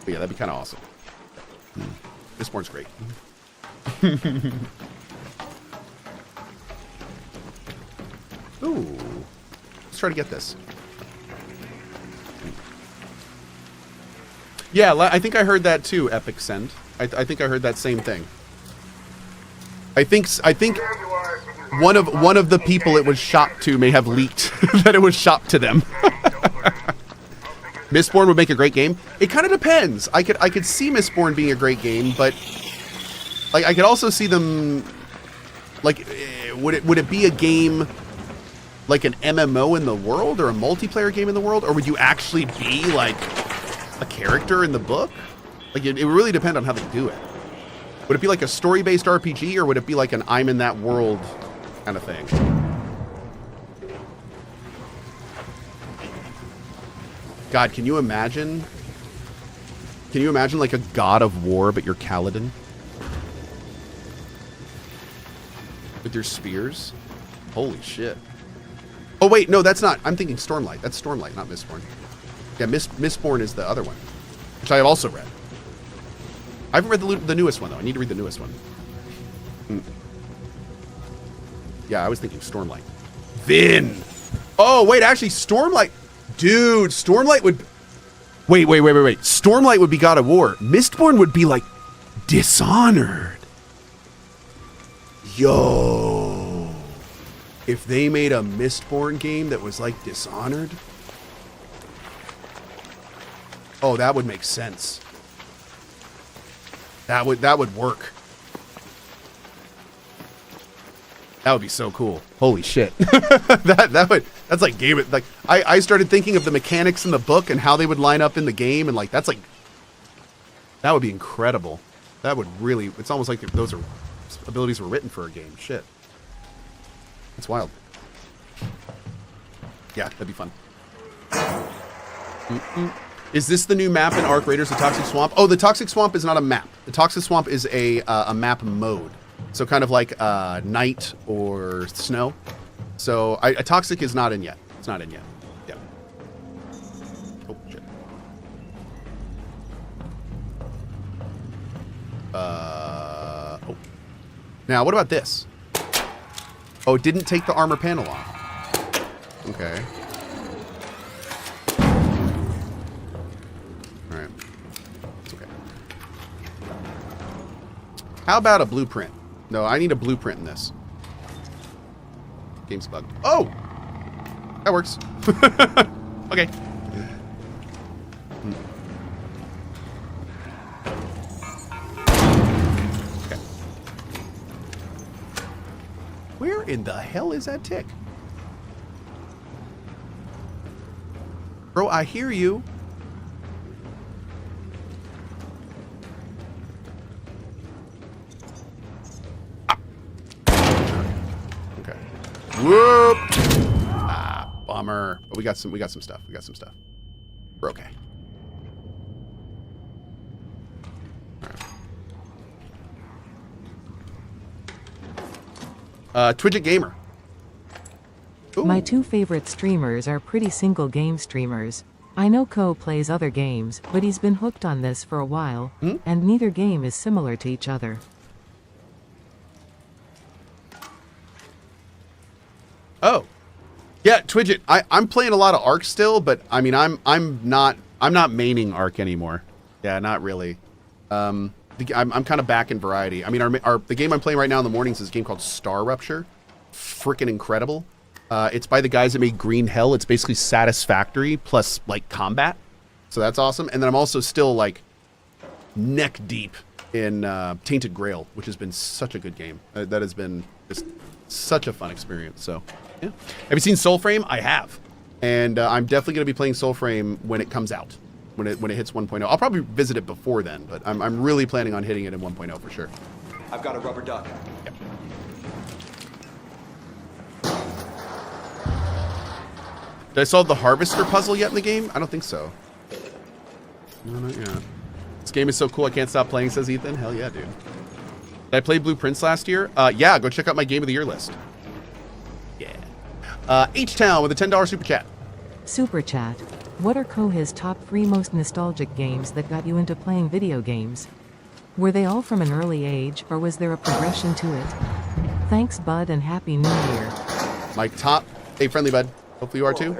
But yeah, that'd be kind of awesome. This board's great. Ooh, let's try to get this. Yeah, I think I heard that too, Epic Send. I think I heard that same thing. I think one of the people it was shopped to may have leaked that it was shopped to them. Mistborn would make a great game. It kind of depends. I could see Mistborn being a great game, but like I could also see them like would it be a game like an MMO in the world or a multiplayer game in the world, or would you actually be like a character in the book? Like it really depends on how they do it. Would it be like a story-based RPG, or would it be like an I'm in that world kind of thing? God, can you imagine? Can you imagine like a god of war, but you're Kaladin? With your spears? Holy shit. Oh wait, no, that's not. I'm thinking Stormlight. That's Stormlight, not Mistborn. Yeah, Mistborn is the other one, which I have also read. I haven't read the newest one, though. I need to read the newest one. Yeah, I was thinking Stormlight. Vin! Oh, wait, actually, Stormlight... Dude, Stormlight would... Wait. Stormlight would be God of War. Mistborn would be, like, Dishonored. Yo. If they made a Mistborn game that was, like, Dishonored... Oh, that would make sense. That would work. That would be so cool. Holy shit. That's like game it. Like I started thinking of the mechanics in the book and how they would line up in the game, and like that would be incredible. That would really, it's almost like those abilities were written for a game. Shit. It's wild. Yeah, that'd be fun. Is this the new map in Arc Raiders, the Toxic Swamp? Oh, the Toxic Swamp is not a map. The Toxic Swamp is a map mode. So kind of like night or snow. So Toxic is not in yet. It's not in yet. Yeah. Oh, shit. Oh. Now, what about this? Oh, it didn't take the armor panel off. Okay. How about a blueprint? No, I need a blueprint in this. Game's bugged. Oh! That works. Okay. Okay. Where in the hell is that tick? Bro, I hear you. Whoop! Ah, bummer. But we got some stuff. We're okay. All right. Twidget Gamer. Ooh. My two favorite streamers are pretty single game streamers. I know Cohh plays other games, but he's been hooked on this for a while, and neither game is similar to each other. Oh, yeah, Twidget. I'm playing a lot of Ark still, but I mean, I'm not maining Ark anymore. Yeah, not really. I'm kind of back in variety. I mean, the game I'm playing right now in the mornings is a game called Star Rupture. Freaking incredible. It's by the guys that made Green Hell. It's basically Satisfactory plus like combat, so that's awesome. And then I'm also still like neck deep in Tainted Grail, which has been such a good game. That has been just such a fun experience. So. Yeah. Have you seen Soulframe? I have, and I'm definitely going to be playing Soulframe when it comes out, when it hits 1.0. I'll probably visit it before then, but I'm really planning on hitting it in 1.0 for sure. I've got a rubber duck. Yep. Did I solve the Harvester puzzle yet in the game? I don't think so. No, not yet. This game is so cool, I can't stop playing, says Ethan. Hell yeah, dude. Did I play Blueprints last year? Yeah, go check out my Game of the Year list. H-Town with a $10 super chat. Super chat. What are Cohh's top 3 most nostalgic games that got you into playing video games? Were they all from an early age, or was there a progression to it? Thanks, bud, and Happy New Year. My top... Hey, friendly bud. Hopefully you are too.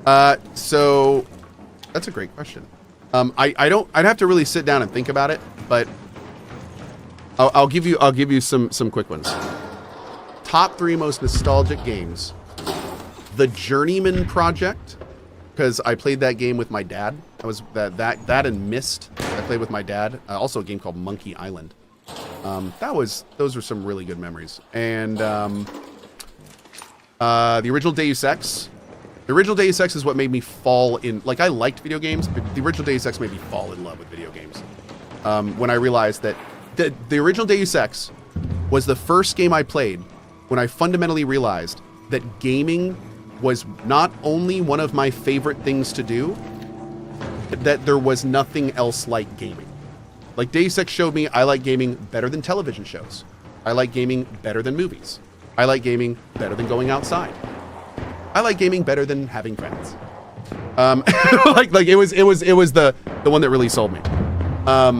Hi. So... That's a great question. I'd have to really sit down and think about it, but... I'll give you some quick ones. Top 3 most nostalgic games. The Journeyman Project, because I played that game with my dad. That and Myst. I played with my dad. Also a game called Monkey Island. Those were some really good memories. And the original Deus Ex. The original Deus Ex is what made me fall in. Like, I liked video games, but the original Deus Ex made me fall in love with video games. When I realized that the original Deus Ex was the first game I played when I fundamentally realized that gaming was not only one of my favorite things to do, that there was nothing else like gaming. Like, Deus Ex showed me I like gaming better than television shows. I like gaming better than movies. I like gaming better than going outside. I like gaming better than having friends. Like it was the one that really sold me. So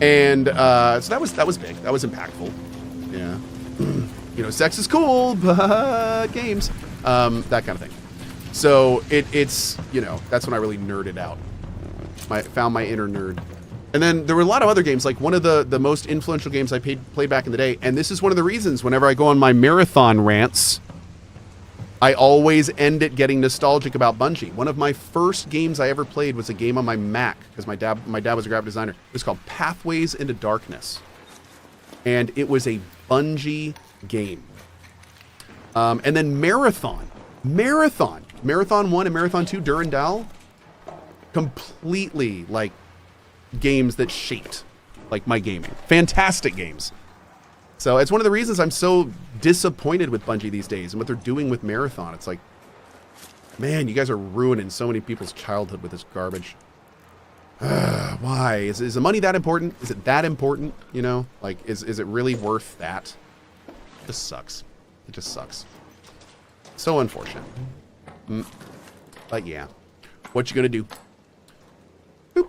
that was big. That was impactful. Yeah. You know, sex is cool, but games, that kind of thing. So it's, you know, that's when I really nerded out. Found my inner nerd. And then there were a lot of other games, like one of the most influential games I played back in the day. And this is one of the reasons whenever I go on my marathon rants, I always end it getting nostalgic about Bungie. One of my first games I ever played was a game on my Mac, because my dad was a graphic designer. It was called Pathways into Darkness. And it was a Bungie game. And then Marathon 1 and Marathon 2, Durandal, completely like games that shaped like my gaming. Fantastic games. So it's one of the reasons I'm so disappointed with Bungie these days and what they're doing with Marathon. It's like, man, you guys are ruining so many people's childhood with this garbage. Why? Is the money that important? Is it that important? You know, like, is it really worth that? It just sucks. It just sucks. So unfortunate. But yeah, what you gonna do? Boop.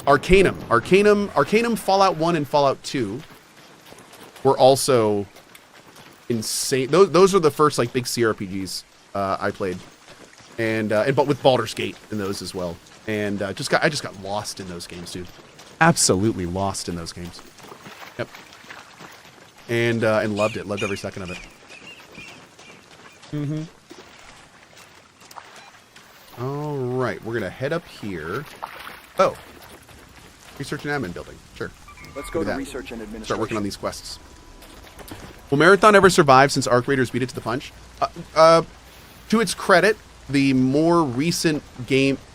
Arcanum, Fallout 1 and Fallout 2 were also insane. Those are the first like big CRPGs I played, but with Baldur's Gate in those as well. And I just got lost in those games, dude. Absolutely lost in those games. Yep. And loved it. Loved every second of it. Mm-hmm. All right, we're gonna head up here. Oh, research and admin building. Sure. Let's go to research and administration. Start working on these quests. Will Marathon ever survive since Arc Raiders beat it to the punch? To its credit, the more recent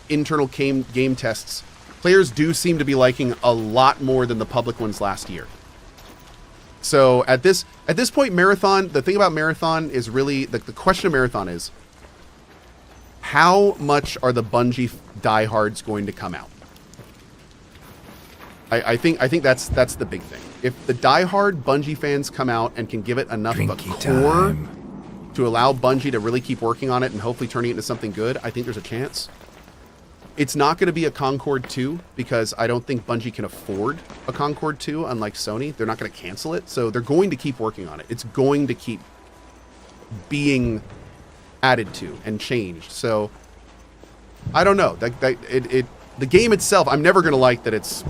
internal game tests, players do seem to be liking a lot more than the public ones last year. So at this point, Marathon, the thing about Marathon is really the question of Marathon is, how much are the Bungie diehards going to come out? I think that's the big thing. If the diehard Bungie fans come out and can give it enough of a core to allow Bungie to really keep working on it and hopefully turning it into something good, I think there's a chance. It's not going to be a Concord 2 because I don't think Bungie can afford a Concord 2, unlike Sony. They're not going to cancel it, so they're going to keep working on it. It's going to keep being added to and changed. So I don't know. The game itself, I'm never going to like that it's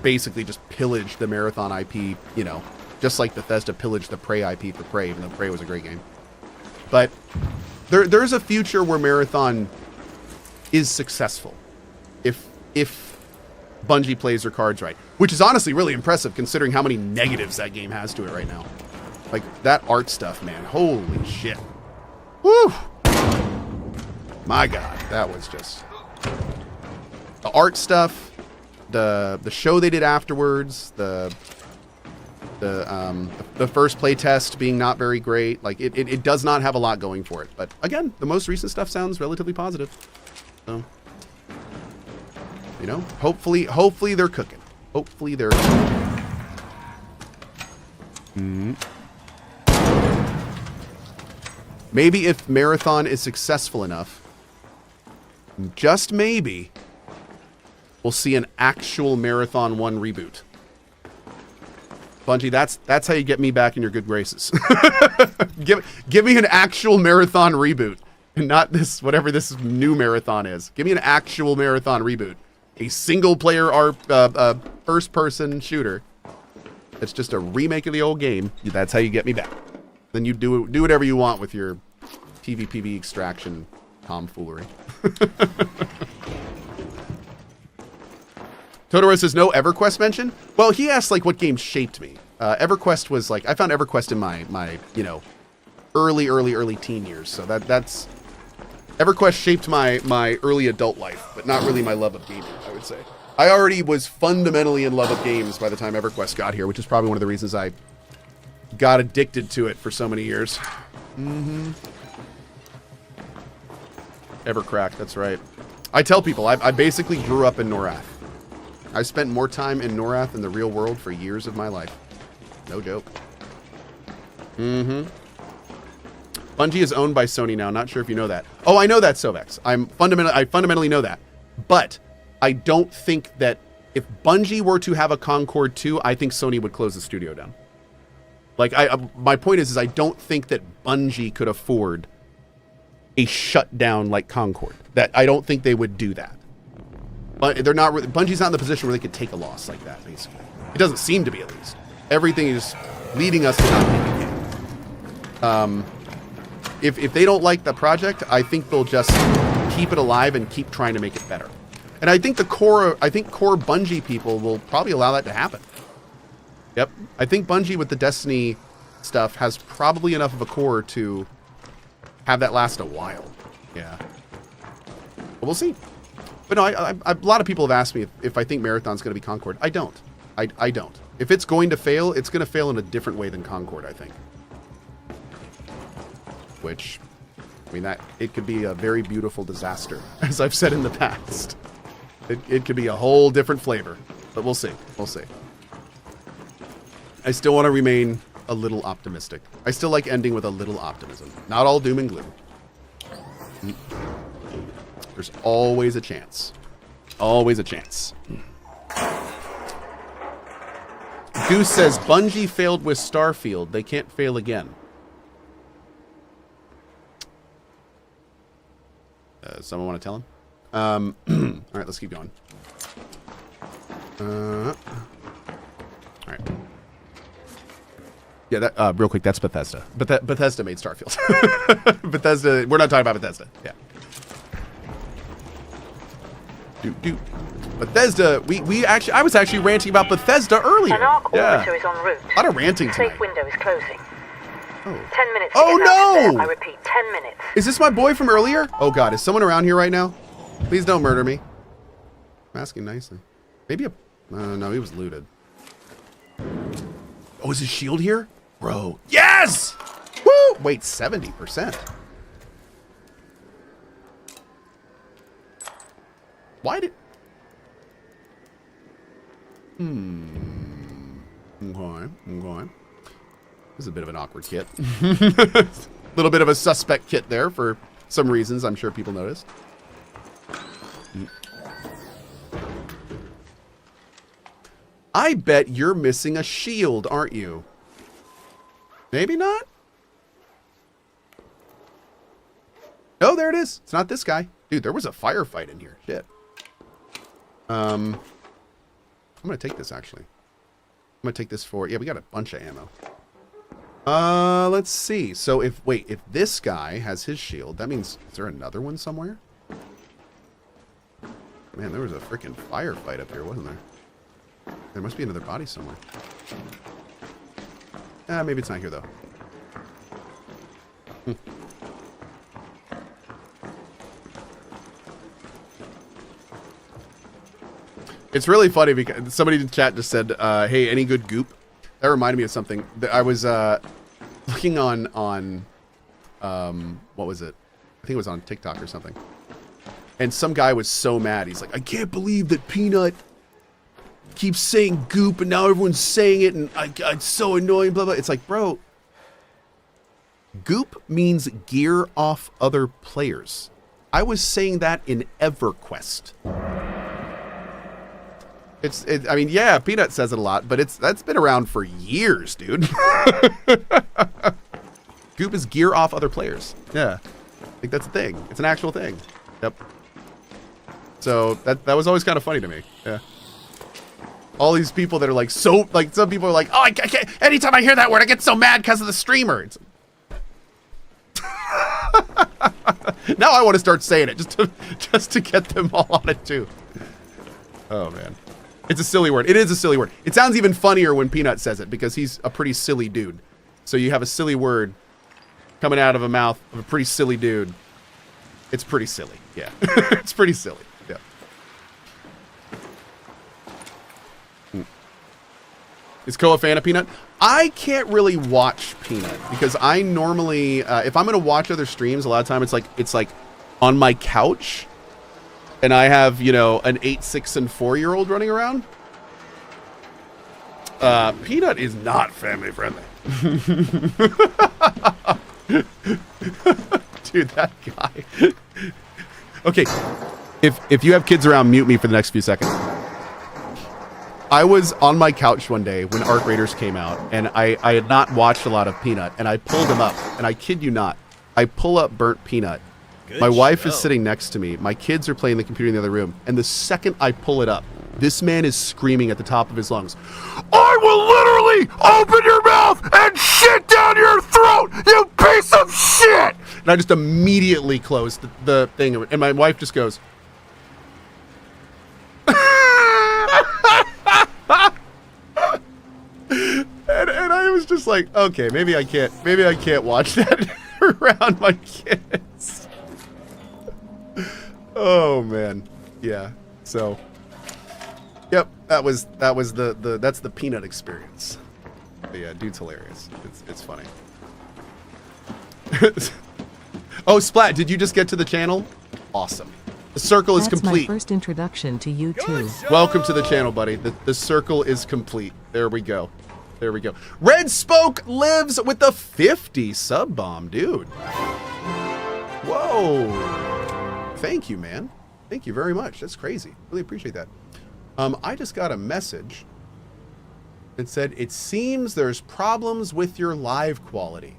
basically just pillaged the Marathon IP, you know, just like Bethesda pillaged the Prey IP for Prey, even though Prey was a great game. But there's a future where Marathon is successful if Bungie plays their cards right, which is honestly really impressive considering how many negatives that game has to it right now. Like, that art stuff, man, holy shit. Woo! My God, that was just the art stuff, the show they did afterwards, the first play test being not very great. Like, it does not have a lot going for it. But again, the most recent stuff sounds relatively positive. So, you know, hopefully they're cooking. Hopefully they're cooking. Maybe if Marathon is successful enough, just maybe, we'll see an actual Marathon 1 reboot. Bungie, that's how you get me back in your good graces. Give me an actual Marathon reboot. And not this, whatever this new Marathon is. Give me an actual Marathon reboot. A single-player first-person shooter. It's just a remake of the old game. That's how you get me back. Then you do whatever you want with your PvP extraction tomfoolery. Totoro says no EverQuest mention. Well, he asked like what game shaped me. EverQuest was like, I found EverQuest in my you know, early teen years. So that's EverQuest shaped my early adult life, but not really my love of gaming, I would say. I already was fundamentally in love of games by the time EverQuest got here, which is probably one of the reasons I got addicted to it for so many years. Evercrack, that's right. I tell people, I basically grew up in Norath. I spent more time in Norath in the real world for years of my life. No joke. Bungie is owned by Sony now. Not sure if you know that. Oh, I know that, Sovex. I fundamentally know that. But I don't think that if Bungie were to have a Concord 2, I think Sony would close the studio down. Like, my point is I don't think that Bungie could afford a shutdown like Concord. That I don't think they would do that. But they're not. Bungie's not in the position where they could take a loss like that. Basically, it doesn't seem to be, at least. Everything is leading us to not make a game. If they don't like the project, I think they'll just keep it alive and keep trying to make it better. And I think core Bungie people will probably allow that to happen. Yep, I think Bungie with the Destiny stuff has probably enough of a core to have that last a while. Yeah, but we'll see. But no, a lot of people have asked me if I think Marathon's going to be Concord. I don't. I don't. If it's going to fail, it's going to fail in a different way than Concord, I think. Which, I mean, it could be a very beautiful disaster, as I've said in the past. It could be a whole different flavor, but we'll see. We'll see. I still want to remain a little optimistic. I still like ending with a little optimism. Not all doom and gloom. There's always a chance. Always a chance. Goose says, Bungie failed with Starfield. They can't fail again. Someone want to tell him? All right, let's keep going. All right. Yeah, that real quick, that's Bethesda. Bethesda made Starfield. Bethesda, we're not talking about Bethesda. Yeah. Bethesda, I was actually ranting about Bethesda earlier. An arc yeah. orbiter is en route. A lot of ranting The tonight. safe window is closing. Oh. 10 minutes. Oh, no! I repeat, 10 minutes. Is this my boy from earlier? Oh God, is someone around here right now? Please don't murder me. I'm asking nicely. Maybe no, he was looted. Oh, is his shield here? Bro, yes! Woo! Wait, 70%. Why did... Okay. This is a bit of an awkward kit. A little bit of a suspect kit there for some reasons I'm sure people noticed. I bet you're missing a shield, aren't you? Maybe not? Oh, there it is. It's not this guy. Dude, there was a firefight in here. Shit. I'm going to take this, actually. I'm going to take this for... Yeah, we got a bunch of ammo. Let's see. So, if this guy has his shield, that means... Is there another one somewhere? Man, there was a freaking firefight up here, wasn't there? There must be another body somewhere. Maybe it's not here, though. It's really funny because somebody in chat just said, hey, any good goop? That reminded me of something. I was looking on what was it? I think it was on TikTok or something. And some guy was so mad. He's like, I can't believe that Peanut keeps saying goop and now everyone's saying it and it's so annoying, blah, blah. It's like, bro, goop means gear off other players. I was saying that in EverQuest. I mean, yeah, Peanut says it a lot, but that's been around for years, dude. Goop is gear off other players. Yeah. I think that's a thing. It's an actual thing. Yep. So that was always kind of funny to me. Yeah. All these people that are like some people are like, oh, I can't. Anytime I hear that word, I get so mad because of the streamer. It's now I want to start saying it just to get them all on it too. Oh man. It's a silly word. It is a silly word. It sounds even funnier when Peanut says it because he's a pretty silly dude. So you have a silly word coming out of a mouth of a pretty silly dude. It's pretty silly. Yeah. It's pretty silly. Yeah. Is Cohh a fan of Peanut? I can't really watch Peanut because I normally, if I'm going to watch other streams, a lot of time it's like on my couch and I have, you know, an 8, 6, and 4-year-old running around. Peanut is not family friendly. Dude, that guy. Okay, if you have kids around, mute me for the next few seconds. I was on my couch one day when Arc Raiders came out, and I had not watched a lot of Peanut, and I pulled him up, and I kid you not, I pull up Burnt Peanut. My wife is sitting next to me. My kids are playing the computer in the other room, and the second I pull it up, this man is screaming at the top of his lungs, "I will literally open your mouth and shit down your throat, you piece of shit!" And I just immediately closed the thing, and my wife just goes, and I was just like, okay, maybe I can't watch that around my kids. Oh man, yeah. So, yep, that's the Peanut experience. But yeah, dude's hilarious. It's funny. Oh, Splat, did you just get to the channel? Awesome. The circle is complete. That's my first introduction to you too. Welcome to the channel, buddy. The circle is complete. There we go. There we go. Red Spoke lives with the 50 sub bomb, dude. Whoa. Thank you, man. Thank you very much. That's crazy. Really appreciate that. I just got a message that said, it seems there's problems with your live quality.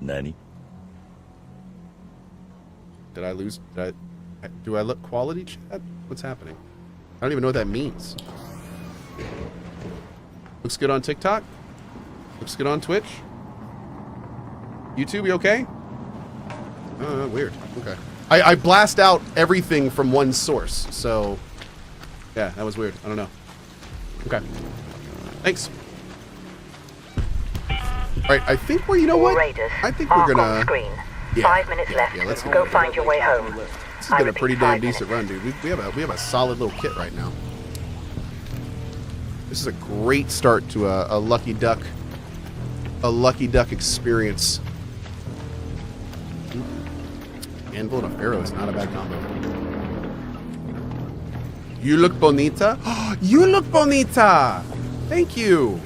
Nani? Did I lose? Do I look quality, chat? What's happening? I don't even know what that means. Looks good on TikTok. Looks good on Twitch. YouTube, you okay? Weird. Okay. I blast out everything from one source, so yeah, that was weird. I don't know. Okay. Thanks. All right, I think we're, you know what? Raiders, I think we're gonna. Screen. Yeah, 5 minutes left. Yeah, let's go find your way home. This has been a pretty damn decent run, dude. We have a solid little kit right now. This is a great start to a Lucky Duck experience. Anvil and a Pharaoh is not a bad combo. You look bonita. You look bonita. Thank you.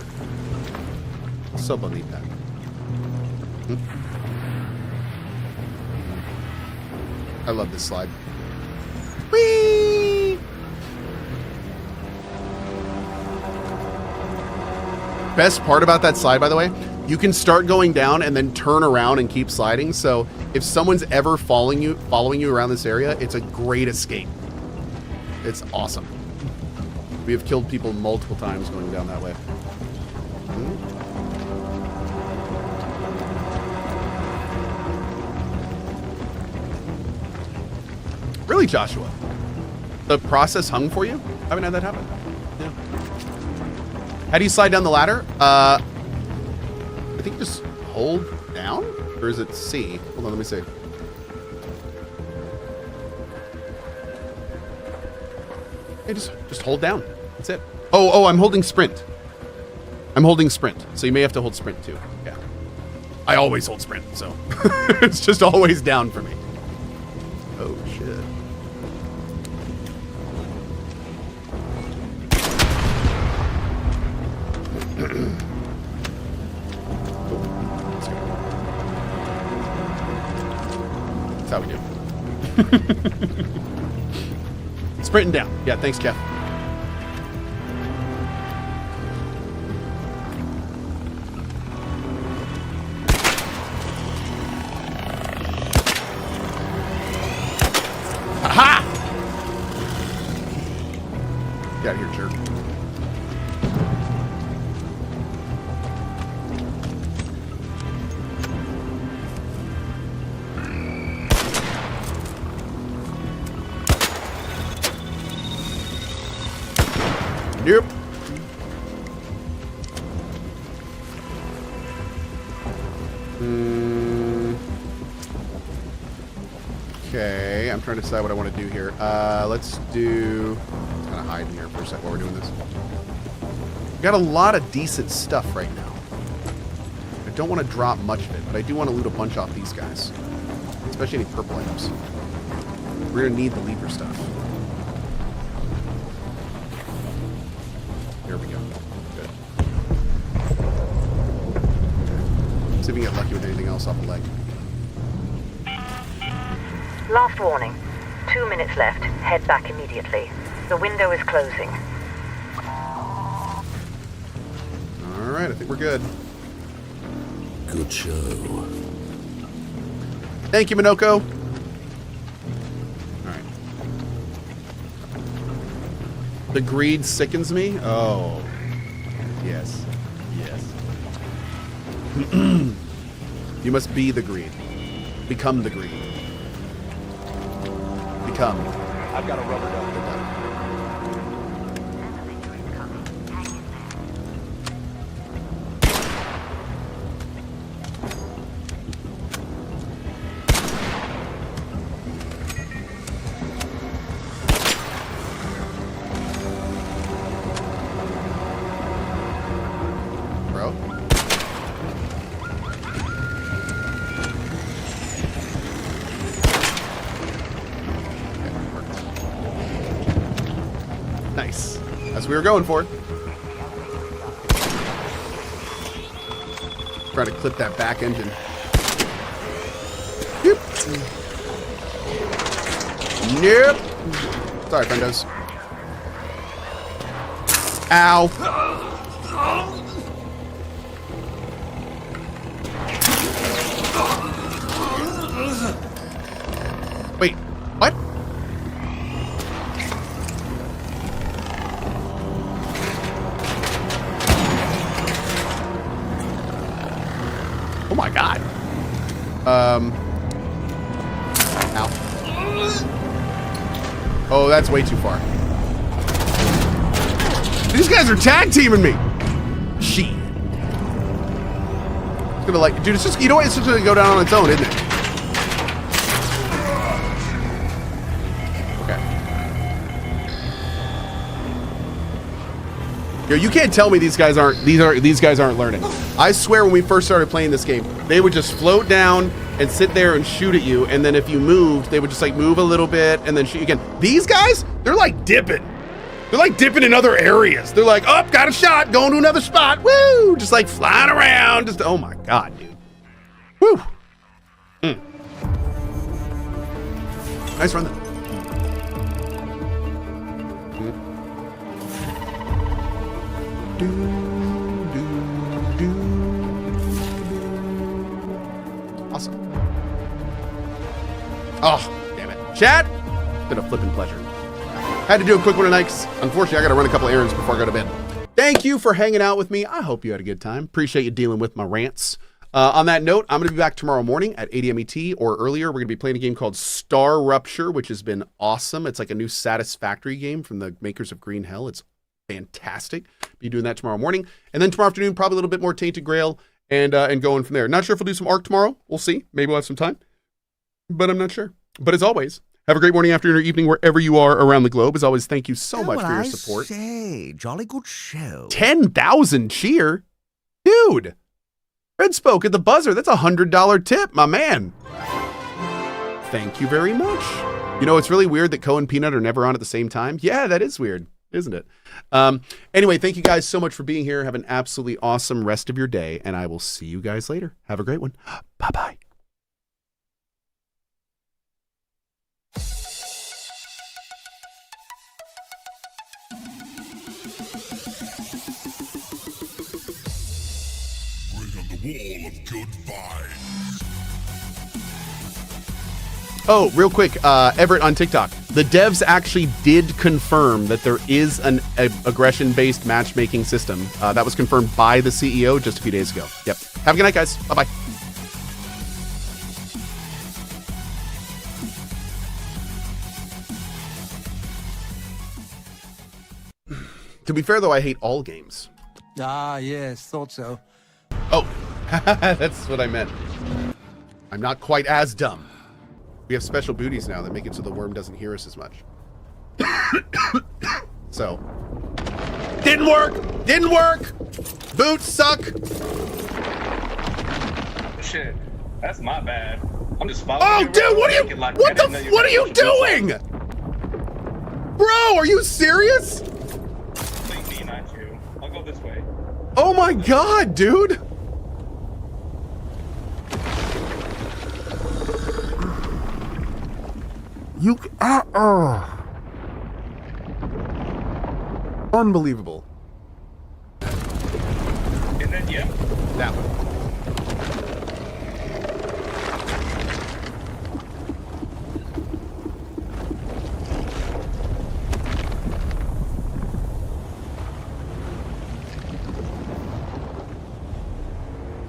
So bonita. I love this slide. Whee! Best part about that slide, by the way, you can start going down and then turn around and keep sliding. So if someone's ever following you around this area, it's a great escape. It's awesome. We have killed people multiple times going down that way. Really, Joshua? The process hung for you? I haven't had that happen. Yeah. How do you slide down the ladder? I think just hold down? Or is it C? Hold on, let me see. Hey, just hold down. That's it. Oh, I'm holding sprint. I'm holding sprint. So you may have to hold sprint too. Yeah. I always hold sprint, so it's just always down for me. Oh shit. That's how we do. Sprinting down. Yeah, thanks, Kev. Aha! Get out of here, jerk. Nope. Okay, I'm trying to decide what I want to do here. Let's do... kind of hide in here for a sec while we're doing this. We got a lot of decent stuff right now. I don't want to drop much of it, but I do want to loot a bunch off these guys. Especially any purple items. We're going to need the lever stuff. There we go. Good. See if we can get lucky with anything else off the leg. Last warning. 2 minutes left. Head back immediately. The window is closing. Alright, I think we're good. Good show. Thank you, Minoko. Alright. The greed sickens me? Oh. Yes. Yes. You must be the greed. Become the greed. Become. I've got a rubber duck. Bro. Nice. That's what we were going for. Try to clip that back engine. Nope. Nope. Sorry, friendos. Ow. Wait, what? Oh my god. Ow. Oh, that's way too far. These guys are tag teaming me. Shit. It's gonna like, dude, it's just, you know what? It's just gonna go down on its own, isn't it? Okay. Yo, you can't tell me these guys aren't learning. I swear when we first started playing this game, they would just float down and sit there and shoot at you, and then if you moved, they would just like move a little bit and then shoot you again. These guys, they're like dipping. They're like dipping in other areas. They're like, oh, got a shot, going to another spot. Woo! Just like flying around. Just, oh my God, dude. Woo! Nice run, though. Awesome. Oh, damn it. Chat, been a flippin' pleasure. Had to do a quick one tonight. Unfortunately, I got to run a couple errands before I go to bed. Thank you for hanging out with me. I hope you had a good time. Appreciate you dealing with my rants. On that note, I'm going to be back tomorrow morning at 8 a.m. ET or earlier. We're going to be playing a game called Star Rupture, which has been awesome. It's like a new Satisfactory game from the makers of Green Hell. It's fantastic. Be doing that tomorrow morning. And then tomorrow afternoon, probably a little bit more Tainted Grail and going from there. Not sure if we'll do some Ark tomorrow. We'll see. Maybe we'll have some time. But I'm not sure. But as always, have a great morning, afternoon, or evening, wherever you are around the globe. As always, thank you so much for your support. Say, jolly good show. 10,000 cheer? Dude! Red Spoke at the buzzer. That's $100 tip, my man. Thank you very much. You know, it's really weird that Cohh and Peanut are never on at the same time. Yeah, that is weird, isn't it? Anyway, thank you guys so much for being here. Have an absolutely awesome rest of your day, and I will see you guys later. Have a great one. Bye-bye. Wall of good vibes. Oh, real quick, Everett on TikTok. The devs actually did confirm that there is an aggression-based matchmaking system. That was confirmed by the CEO just a few days ago. Yep. Have a good night, guys. Bye-bye. To be fair, though, I hate all games. Ah, yes, thought so. Oh, that's what I meant. I'm not quite as dumb. We have special booties now that make it so the worm doesn't hear us as much. So. Didn't work! Didn't work! Boots suck! Shit, that's my bad. I'm just following you. Oh, dude, what are you doing? Bro, are you serious? Me, not you. I'll go this way. Oh my god, dude! You unbelievable. And then yeah. That one.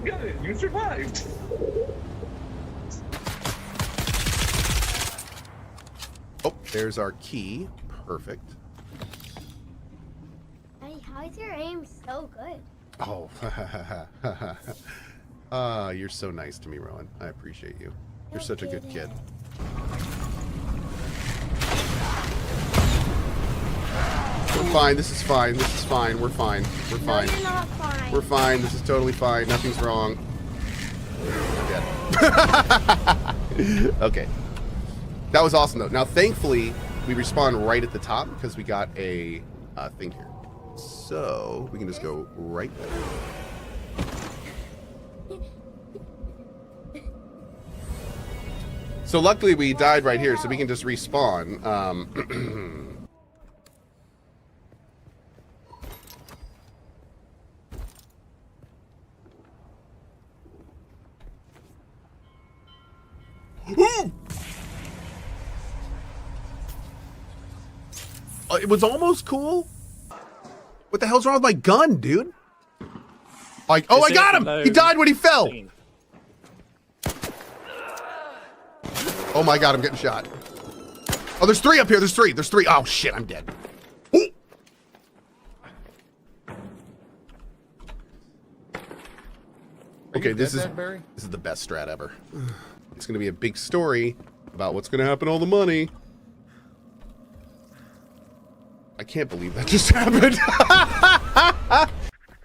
Good, you survived. Oh, there's our key. Perfect. Hey, how is your aim so good? Oh, you're so nice to me, Rowan. I appreciate you. You're such a good kid. We're fine. This is fine. This is fine. We're fine. We're fine. No, you're not fine. We're fine. This is totally fine. Nothing's wrong. I'm dead. Okay. That was awesome, though. Now, thankfully, we respawn right at the top because we got a thing here. So, we can just go right there. So, luckily, we died right here, so we can just respawn. It was almost cool. What the hell's wrong with my gun, dude? Like, oh, I got him! He died when he fell! Oh my god, I'm getting shot. Oh, there's three up here, there's three. There's three. Oh shit, I'm dead. Ooh. Okay, this is the best strat ever. It's gonna be a big story about what's gonna happen to all the money. I can't believe that just happened.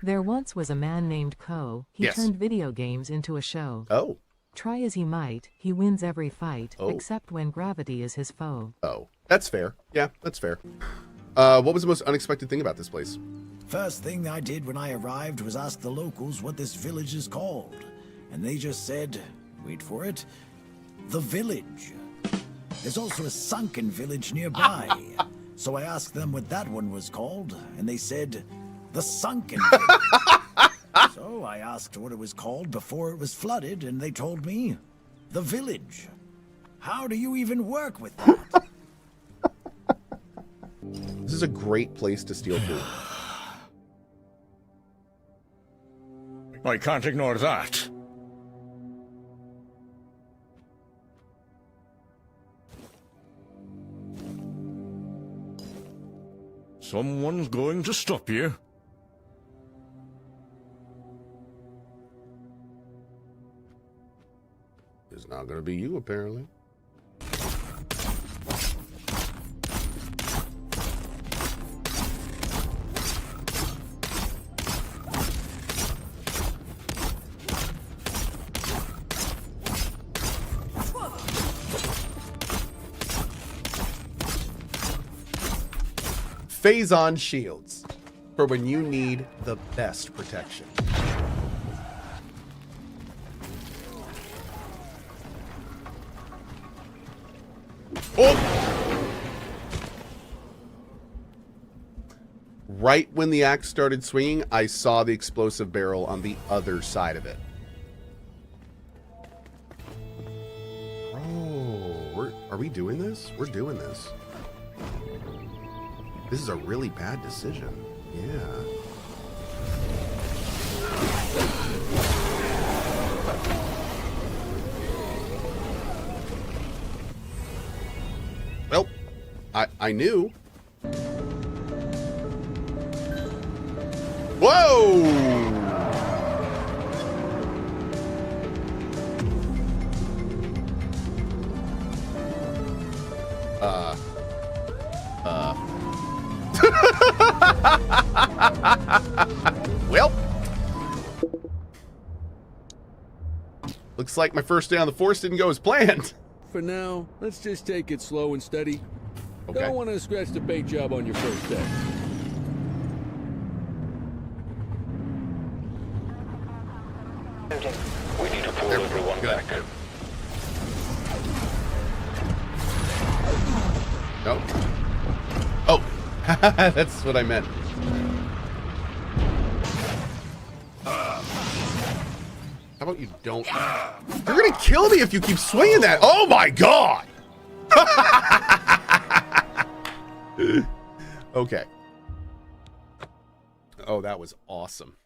There once was a man named Cohh. He Yes. turned video games into a show. Oh. Try as he might, he wins every fight, Oh. except when gravity is his foe. Oh, that's fair. Yeah, that's fair. What was the most unexpected thing about this place? First thing I did when I arrived was ask the locals what this village is called. And they just said, wait for it, the village. There's also a sunken village nearby. So I asked them what that one was called, and they said, the sunken village. So I asked what it was called before it was flooded, and they told me, the village. How do you even work with that? This is a great place to steal food. I can't ignore that. Someone's going to stop you. It's not going to be you, apparently. Phase-on shields for when you need the best protection. Oh! Right when the axe started swinging, I saw the explosive barrel on the other side of it. Oh, are we doing this? We're doing this. This is a really bad decision. Yeah. Well, I knew. Whoa! Well, looks like my first day on the force didn't go as planned. For now, let's just take it slow and steady. Okay. Don't want to scratch the paint job on your first day. We need to pull everyone back. Nope. Oh, that's what I meant. How about you don't? You're gonna kill me if you keep swinging that. Oh my god! Okay. Oh, that was awesome.